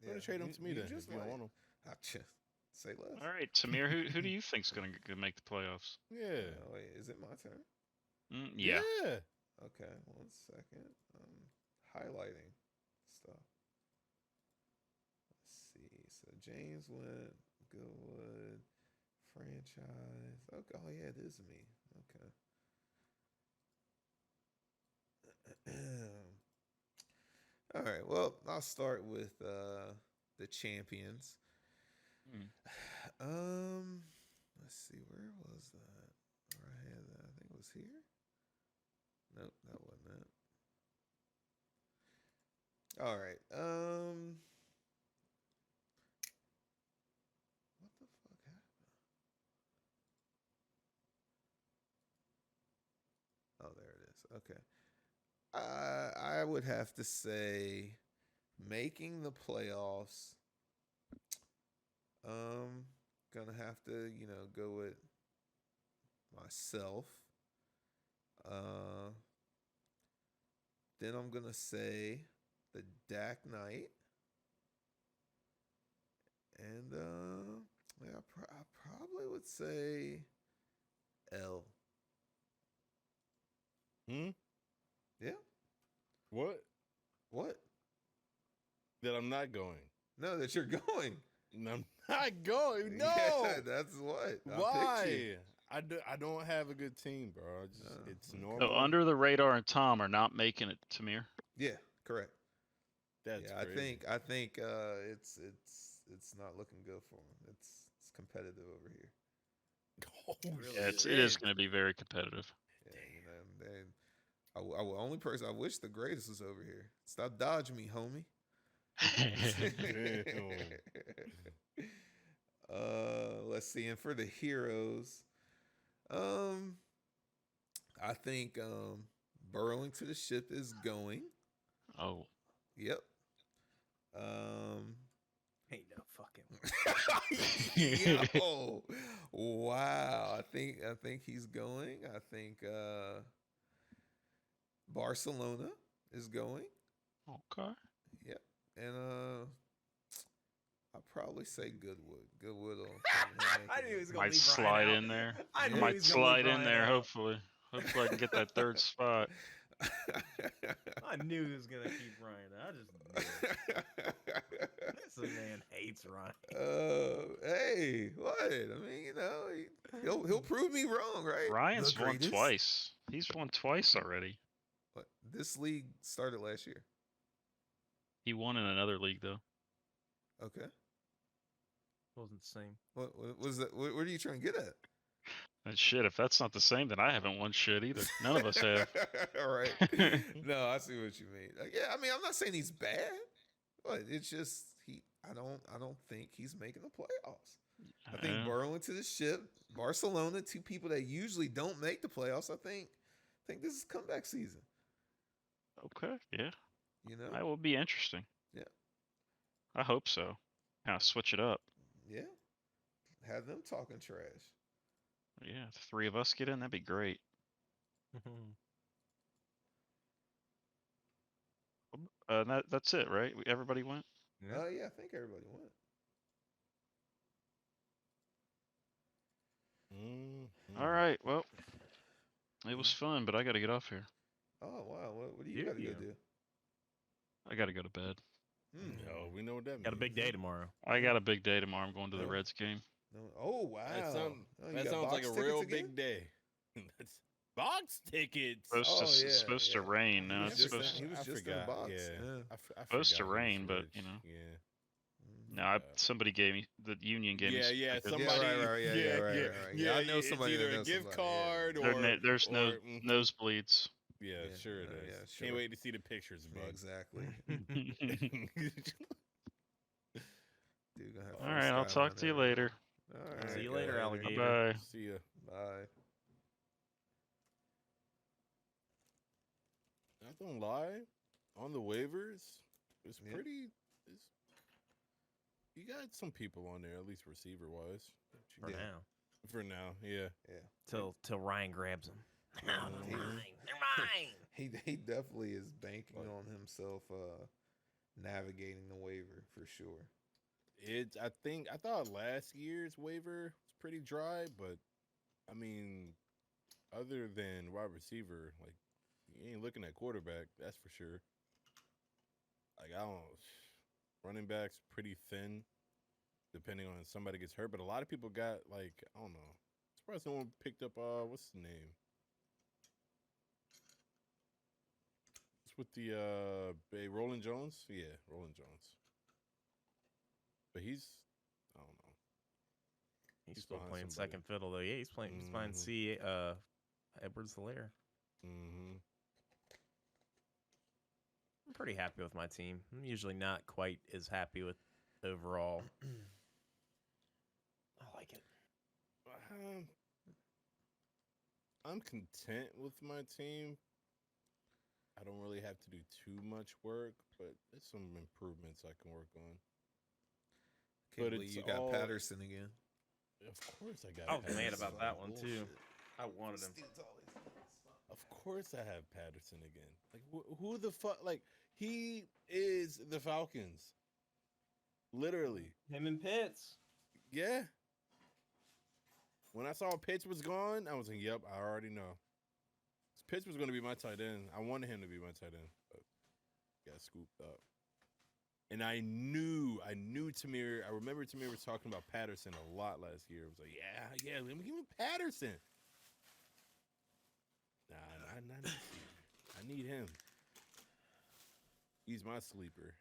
Yeah, trade him to me then. Just if you don't want him. I just say less. All right, Tamir, who do you think's gonna make the playoffs? Yeah. Wait, is it my turn? Yeah. Okay, 1 second. Highlighting stuff. Let's see. So James went Goodwood franchise. Okay. Oh yeah, it is me. Okay. All right. Well, I'll start with the champions. Let's see. Where was that? Where I had that? I think it was here. Nope, that wasn't it. All right. What the fuck happened? Oh, there it is. Okay. I would have to say making the playoffs. Gonna have to, go with myself. Then I'm gonna say the Dak Knight. And I probably would say L. Yeah. What? What? That I'm not going. No, that you're going. I'm not going. No. Yeah, that's what. Why? I don't have a good team, bro. It's normal. So Under the Radar and Tom are not making it, Tamir. Yeah, correct. That's crazy. I think it's not looking good for him. It's competitive over here. Oh, Yeah, it is going to be very competitive. Yeah, only person I wish the greatest was over here. Stop dodging me, homie. Let's see. And for the heroes, I think burrowing to the ship is going. Oh. Yep. Ain't no fucking. Yo, wow. I think he's going. I think Barcelona is going. Okay. Yep. And I'll probably say Goodwood. Goodwood will I knew he was going might to slide in there. I knew he Might was gonna slide leave in Ryan there, out. hopefully. Hopefully I can get that third spot. I knew he was going to keep Ryan. I just knew it. This man hates Ryan. Hey, what? I mean, he'll prove me wrong, right? Ryan's The won greatest? twice. He's won twice already. What? This league started last year. He won in another league, though. Okay. Wasn't the same. What was that? What are you trying to get at? And shit, if that's not the same, then I haven't won shit either. None of us have. All right. No, I see what you mean. Yeah, I mean, I'm not saying he's bad, but it's just I don't think he's making the playoffs. I think burrowing to the ship, Barcelona, two people that usually don't make the playoffs. I think this is comeback season. Okay, yeah. That will be interesting. Yeah. I hope so. Kind of switch it up. Yeah. Have them talking trash. Yeah, if the three of us get in, that'd be great. That's it, right? Everybody went? Yeah, I think everybody went. All right, well, it was fun, but I got to get off here. Oh, wow. What do you got to go do? I got to go to bed. No, we know what that means. Got a big day tomorrow. I got a big day tomorrow. I'm going to the Reds game. No. Oh, wow. That sounds like a real big day. That's box tickets. Supposed to rain. No, it's supposed He was just in the box. Yeah. supposed to rain, but Yeah. No, somebody gave me the union gave me. Yeah. Like Somebody. Right. Yeah, I know somebody It's that either a knows gift somebody, card or there's no nosebleeds. Yeah, Yeah, sure it is. yeah, sure. Can't wait to see the pictures, bud. Exactly. Dude, gonna have All right, I'll freestyle talk on to you there. later. All right, See you later, guys. alligator. Bye. See ya. Bye. Not gonna lie, on the waivers, it's Yeah. pretty. You got some people on there, at least receiver wise. For Yeah. now. For now, yeah. Till Ryan grabs them. No, they're mine. They're mine. He definitely is banking on himself navigating the waiver for sure. I thought last year's waiver was pretty dry, but I mean, other than wide receiver, like you ain't looking at quarterback, that's for sure. Like I don't know, running backs pretty thin, depending on if somebody gets hurt. But a lot of people got like I don't know. Surprised someone picked up what's his name? It's with the Roland Jones. Yeah, Roland Jones. But he's, I don't know. He's still playing somebody. second fiddle though. Yeah, he's playing. He's playing C. Edwards-Helaire. Mm-hmm. I'm pretty happy with my team. I'm usually not quite as happy with overall. I like it. I'm content with my team. I don't really have to do too much work, but there's some improvements I can work on. Can't believe you got Patterson again. Of course I got I was Patterson. mad about that one, too. I wanted him. Of course I have Patterson again. Like, who the fuck? Like, he is the Falcons. Literally. Him and Pitts. Yeah. When I saw Pitts was gone, I was like, yep, I already know. Pitts was going to be my tight end. I wanted him to be my tight end, but got scooped up. And I knew Tamir. I remember Tamir was talking about Patterson a lot last year. I was like, yeah, let me give him Patterson. Nah, I need him. He's my sleeper.